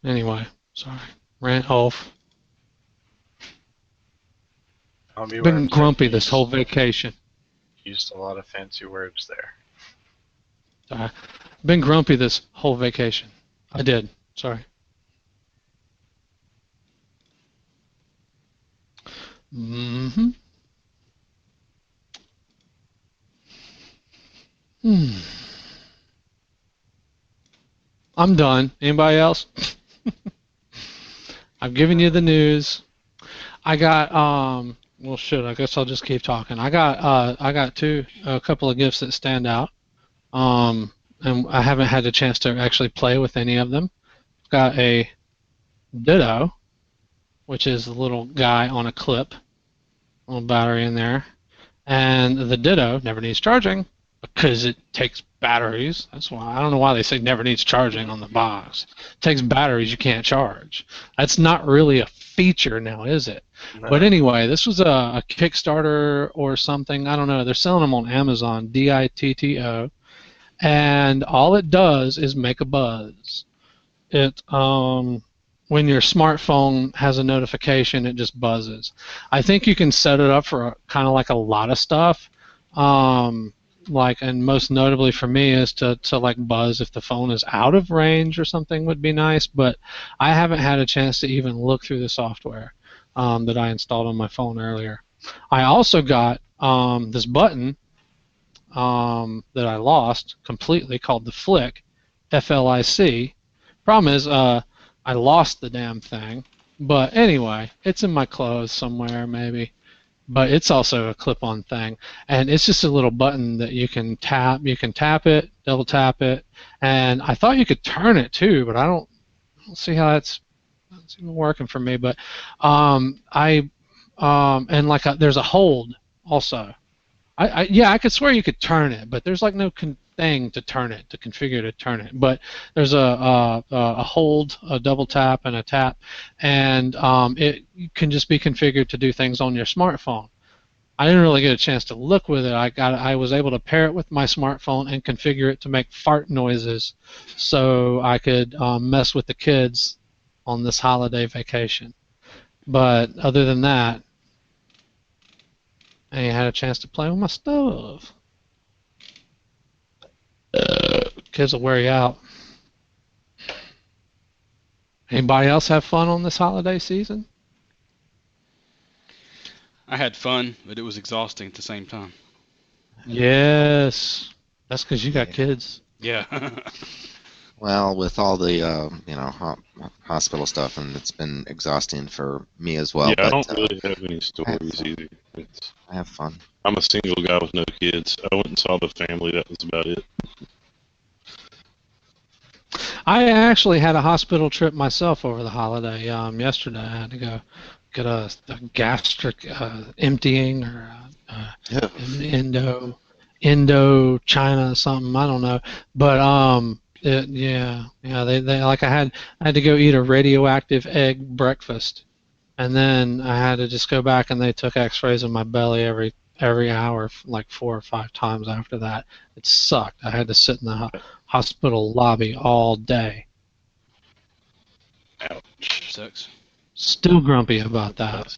Anyway, sorry. Rant off. Been grumpy this whole vacation. Used a lot of fancy words there. Sorry. Been grumpy this whole vacation. I did. Sorry. Mm-hmm. I'm done. Anybody else? I've given you the news. I got well, shit. I guess I'll just keep talking. I got a couple of gifts that stand out. And I haven't had a chance to actually play with any of them. Got a Ditto, which is a little guy on a clip, a little battery in there, and the Ditto never needs charging because it takes batteries. That's why I don't know why they say never needs charging on the box. It takes batteries you can't charge. That's not really a feature now, is it? No. But anyway, this was a Kickstarter or something. I don't know. They're selling them on Amazon, Ditto, and all it does is make a buzz. It when your smartphone has a notification, it just buzzes. I think you can set it up for kind of like a lot of stuff. Like, and most notably for me is to like buzz if the phone is out of range or something would be nice, but I haven't had a chance to even look through the software that I installed on my phone earlier. I also got this button that I lost completely called the Flick, F-L-I-C. Problem is I lost the damn thing, but anyway, it's in my clothes somewhere maybe. But it's also a clip-on thing, and it's just a little button that you can tap. You can tap it, double tap it, and I thought you could turn it too, but I don't see how that's even working for me. But and like there's a hold also. I could swear you could turn it, but there's like no thing to turn it, to configure to turn it. But there's a hold, a double tap, and a tap, and it can just be configured to do things on your smartphone. I didn't really get a chance to look with it. I was able to pair it with my smartphone and configure it to make fart noises, so I could mess with the kids on this holiday vacation. But other than that, I ain't had a chance to play with my stuff. Kids will wear you out. Anybody else have fun on this holiday season? I had fun, but it was exhausting at the same time. Yes. That's because you got kids. Yeah. Well, with all the hospital stuff, and it's been exhausting for me as well. Yeah, but, I don't really have any stories either. I have fun. I'm a single guy with no kids. I went and saw the family. That was about it. I actually had a hospital trip myself over the holiday. Yesterday, I had to go get a gastric emptying or endo China something. I don't know, but they like I had to go eat a radioactive egg breakfast, and then I had to just go back and they took X-rays of my belly every hour, like 4 or 5 times after that. It sucked. I had to sit in the hospital lobby all day. Ouch. Sucks. Still grumpy about that.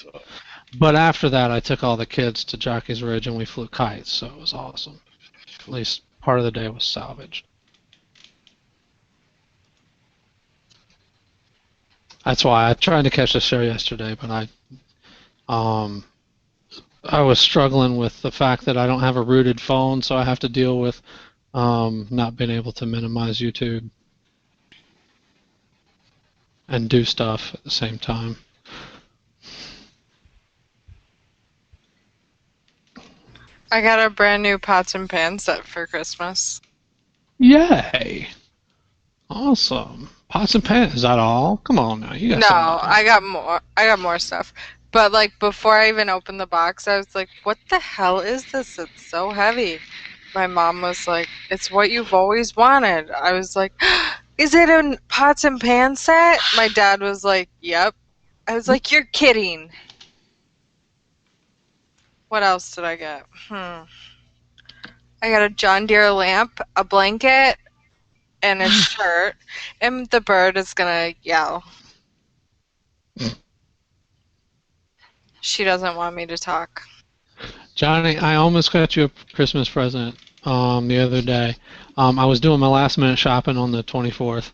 But after that, I took all the kids to Jockey's Ridge and we flew kites, so it was awesome. At least part of the day was salvaged. That's why I tried to catch the show yesterday, but I was struggling with the fact that I don't have a rooted phone, so I have to deal with not being able to minimize YouTube and do stuff at the same time. I got a brand new pots and pan set for Christmas. Yay! Awesome. Pots and pans, is that all? Come on now, you got No, some more. I got more. I got more stuff. But like before I even opened the box, I was like, "What the hell is this? It's so heavy." My mom was like, "It's what you've always wanted." I was like, "Is it a pots and pan set?" My dad was like, "Yep." I was like, "You're kidding." What else did I get? I got a John Deere lamp, a blanket, and a shirt. And the bird is gonna yell. She doesn't want me to talk. Johnny, I almost got you a Christmas present the other day. I was doing my last minute shopping on the 24th,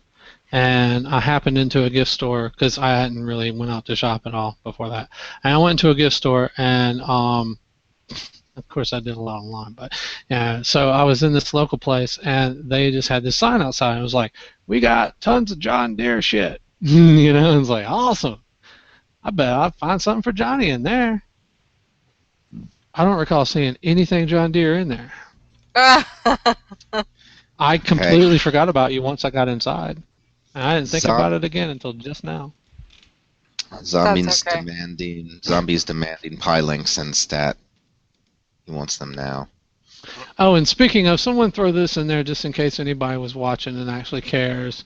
and I happened into a gift store because I hadn't really went out to shop at all before that. And I went into a gift store, and of course I did a lot online, but yeah. So I was in this local place, and they just had this sign outside. It was like, "We got tons of John Deere shit," you know. It's like awesome. I bet I'll find something for Johnny in there. I don't recall seeing anything John Deere in there. I completely forgot about you once I got inside. And I didn't think about it again until just now. Zombies okay. demanding pie links and stat. He wants them now. Oh, and speaking of, someone throw this in there just in case anybody was watching and actually cares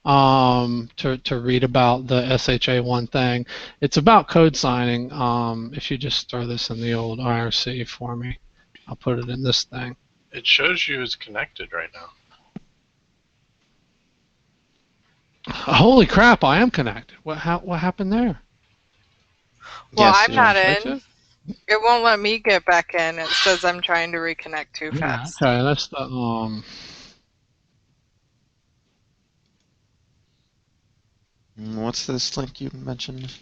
to read about the SHA1 thing. It's about code signing. If you just throw this in the old IRC for me, I'll put it in this thing. It shows you as connected right now. Holy crap! I am connected. What happened there? Well, Yes, I'm not Fix in. it? It won't let me get back in. It says I'm trying to reconnect too Yeah. fast. Okay. That's the What's this link you mentioned?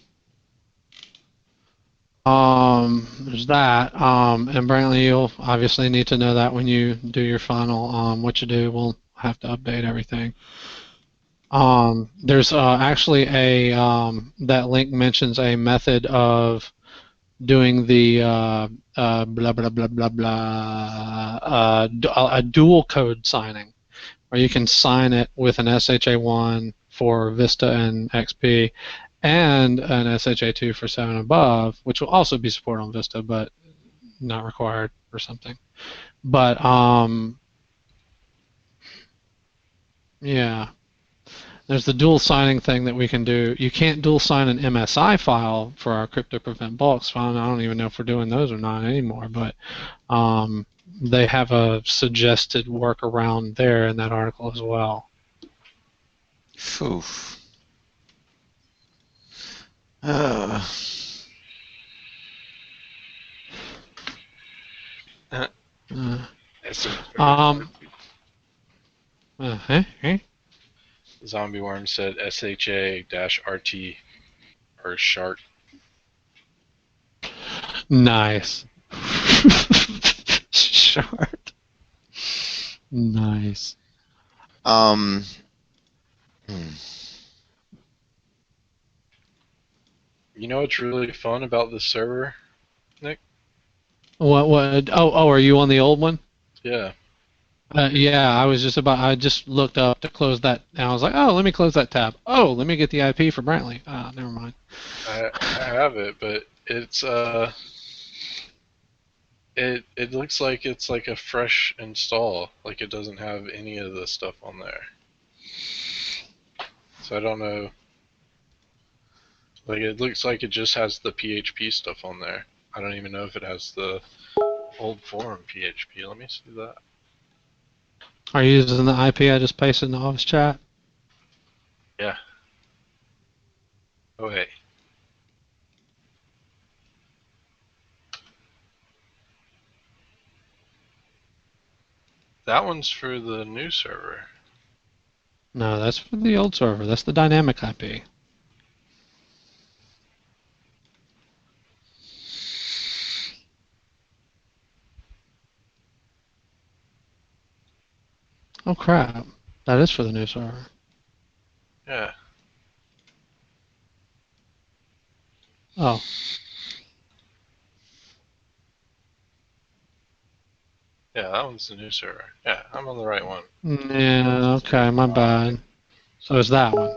There's that. And Brantley, you'll obviously need to know that when you do your final. What you do, we'll have to update everything. There's actually a that link mentions a method of doing the blah blah blah blah blah a dual code signing, where you can sign it with an SHA1 for Vista and XP, and an SHA2 for 7 and above, which will also be supported on Vista, but not required or something. But yeah. There's the dual signing thing that we can do. You can't dual sign an MSI file for our crypto prevent bulks file. I don't even know if we're doing those or not anymore, but they have a suggested workaround there in that article as well. Oof. Hey? Zombie Worm said SHA-RT or SHART. Nice. Short. Nice. You know what's really fun about this server, Nick? What? Oh, are you on the old one? Yeah. Yeah, I just looked up to close that, and I was like, oh, let me close that tab. Oh, let me get the IP for Brantley. Ah, never mind. I have it, but it's it looks like it's like a fresh install, like it doesn't have any of the stuff on there. So I don't know. Like it looks like it just has the PHP stuff on there. I don't even know if it has the old forum PHP. Let me see that. Are you using the IP I just pasted in the office chat? Yeah. Oh hey. That one's for the new server. No, that's for the old server. That's the dynamic IP. Oh crap. That is for the new server. Yeah. Oh. Yeah, that one's the new server. Yeah, I'm on the right one. Yeah, okay, my bad. So it's that one.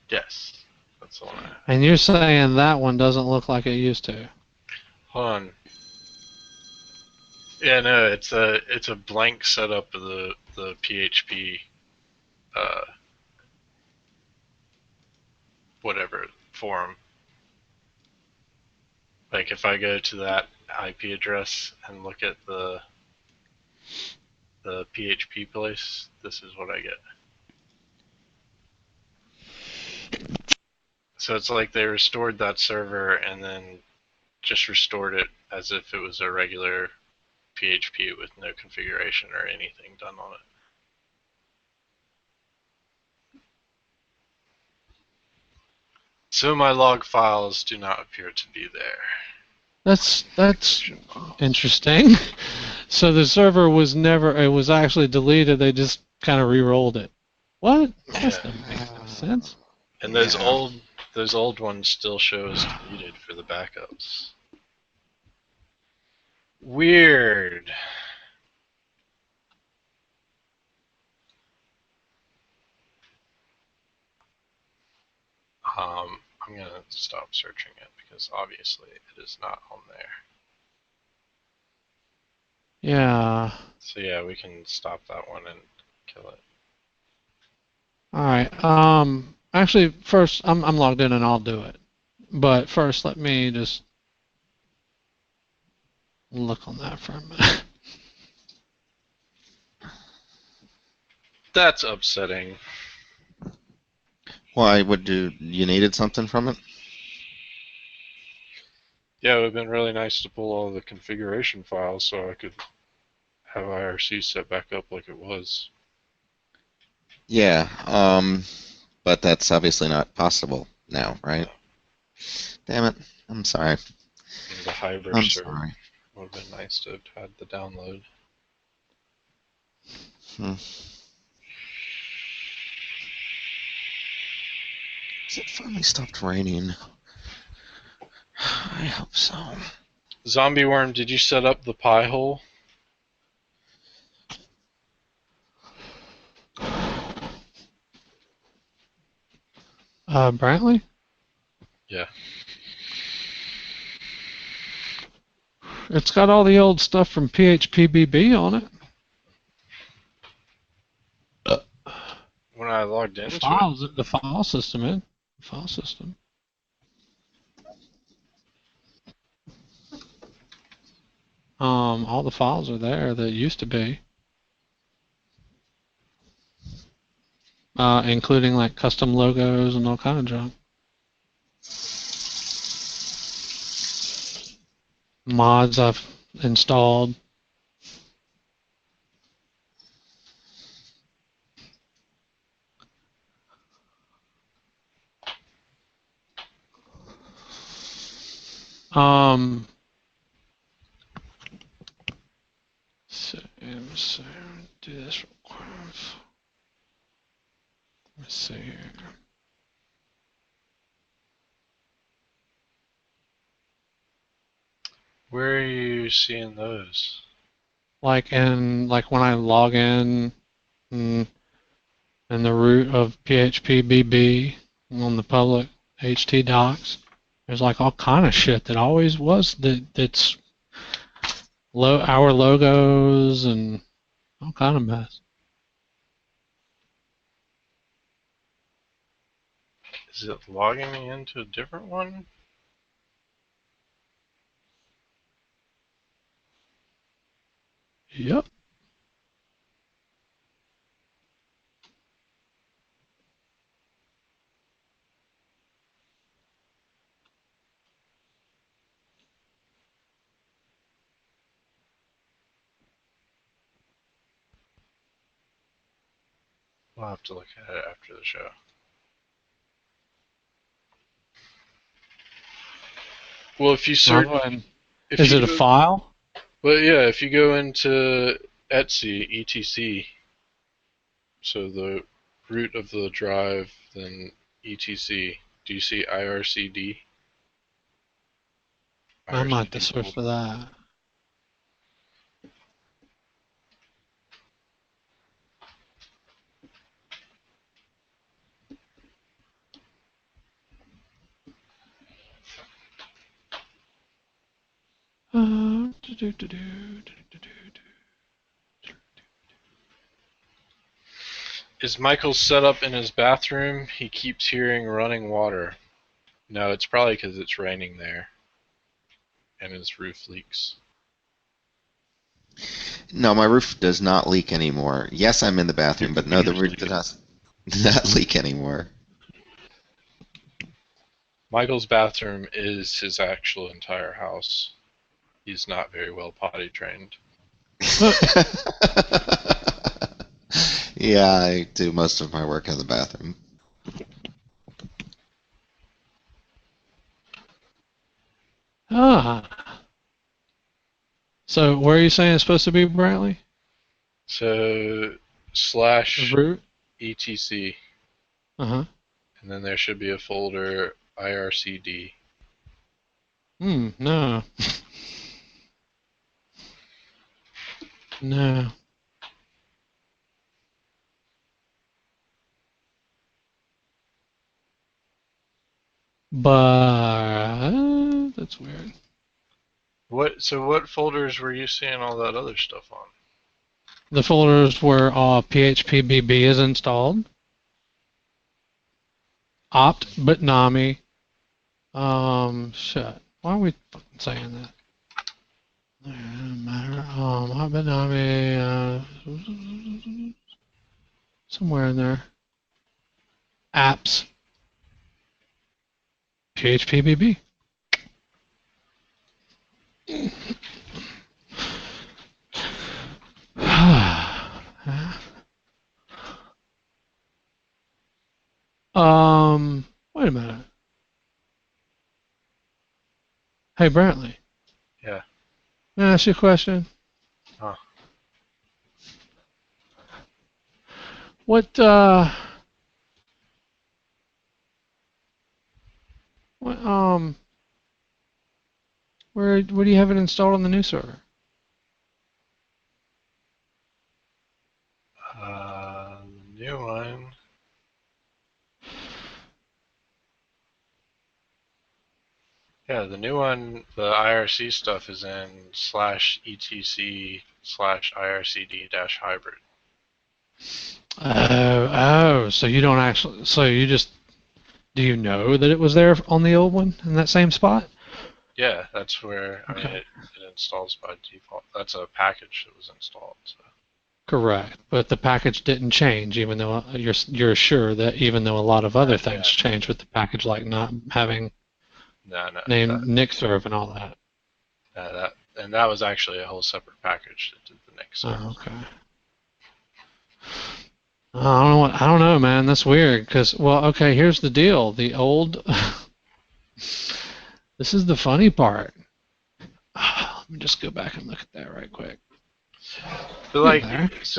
Yes. That's the one I have. And you're saying that one doesn't look like it used to. Hold on. Yeah, no, it's a blank setup of the PHP whatever forum. Like if I go to that IP address and look at the PHP place, this is what I get. So it's like they restored that server and then just restored it as if it was a regular PHP with no configuration or anything done on it. So my log files do not appear to be there. That's interesting. So the server was never, it was actually deleted, they just kind of re-rolled it. What? That doesn't make no sense. And those old ones still show as deleted for the backups. Weird. I'm gonna stop searching it because obviously it is not on there. Yeah. So yeah, we can stop that one and kill it. Alright, actually, first, I'm logged in and I'll do it. But first, let me just look on that for a minute. That's upsetting. Why would you needed something from it? Yeah, it would have been really nice to pull all the configuration files so I could have IRC set back up like it was. Yeah, but that's obviously not possible now, right? Damn it. I'm sorry. And the Hyper I'm server sorry. would have been nice to have had the download. Has it finally stopped raining? I hope so. Zombie Worm, did you set up the pie hole? Brantley? Yeah. It's got all the old stuff from PHPBB on it. When I logged into The file system, man. The file system. All the files are there that used to be. Including like custom logos and all kind of junk. Mods I've installed. So do this real quick. Let's see here. where are you seeing those? Like when I log in in the root of PHPBB on the public HT docs, there's like all kind of shit that always was that's our logos and all kind of mess. Is it logging me into a different one? Yep. We'll have to look at it after the show. Well, if you search, Is it a file? Well, yeah, if you go into Etsy, etc. So the root of the drive, then etc. Do you see IRCD? I might have to IRCD search for that. Is Michael set up in his bathroom? He keeps hearing running water. No, it's probably because it's raining there. And his roof leaks. No, my roof does not leak anymore. Yes, I'm in the bathroom, but no, the roof does not leak anymore. Michael's bathroom is his actual entire house. He's not very well potty trained. Yeah, I do most of my work in the bathroom. So where are you saying it's supposed to be, Brantley? So The root? /etc. Uh-huh. And then there should be a folder IRCD. No. No. But that's weird. So what folders were you seeing all that other stuff on? The folders where PHPBB is installed. Opt but NAMI. Shit. Why are we fucking saying that? Doesn't matter. Opt but NAMI. Somewhere in there. Apps. PHPBB. Wait a minute. Hey, Brantley. Yeah. May I ask you a question? Huh. What where do you have it installed on the new server? The new one. Yeah, the new one, the IRC stuff is in /etc/IRCD-hybrid. So you don't actually, do you know that it was there on the old one in that same spot? Yeah, that's where, Okay. I mean, it installs by default. That's a package that was installed. So. Correct, but the package didn't change, even though you're sure that even though a lot of other things changed with the package, like not having name Nixserv and all that. That was actually a whole separate package that did the Nixserv. Oh, okay. I don't know, man. That's weird. Okay, here's the deal. The old. This is the funny part. Let me just go back and look at that right quick. So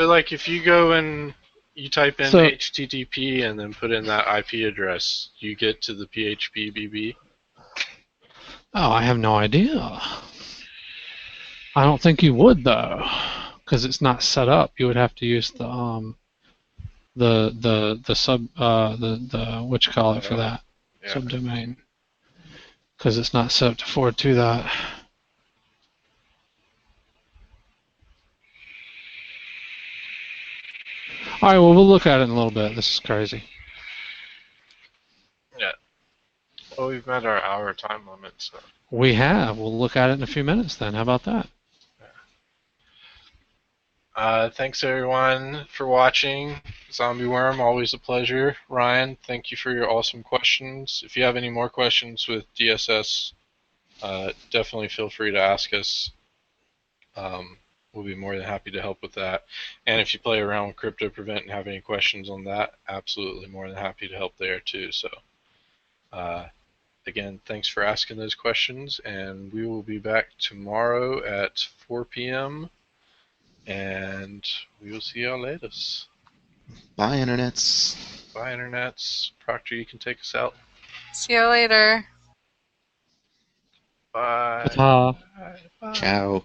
like if you go and you type in HTTP and then put in that IP address, you get to the PHPBB. Oh, I have no idea. I don't think you would though, because it's not set up. You would have to use the what you call it for that subdomain, because it's not set up to forward to that. All right, well, we'll look at it in a little bit. This is crazy. Yeah. Well, we've met our hour time limit, so. We have. We'll look at it in a few minutes then. How about that? Thanks everyone for watching. Zombie Worm, always a pleasure. Ryan, thank you for your awesome questions. If you have any more questions with DSS, definitely feel free to ask us. we'll be more than happy to help with that. And if you play around with Crypto Prevent and have any questions on that, absolutely more than happy to help there too. So, again, thanks for asking those questions, and we will be back tomorrow at 4 p.m. and we will see y'all later. Bye, internets. Bye, internets. Proctor, you can take us out. See you later. Bye. Ta. Bye. Ciao.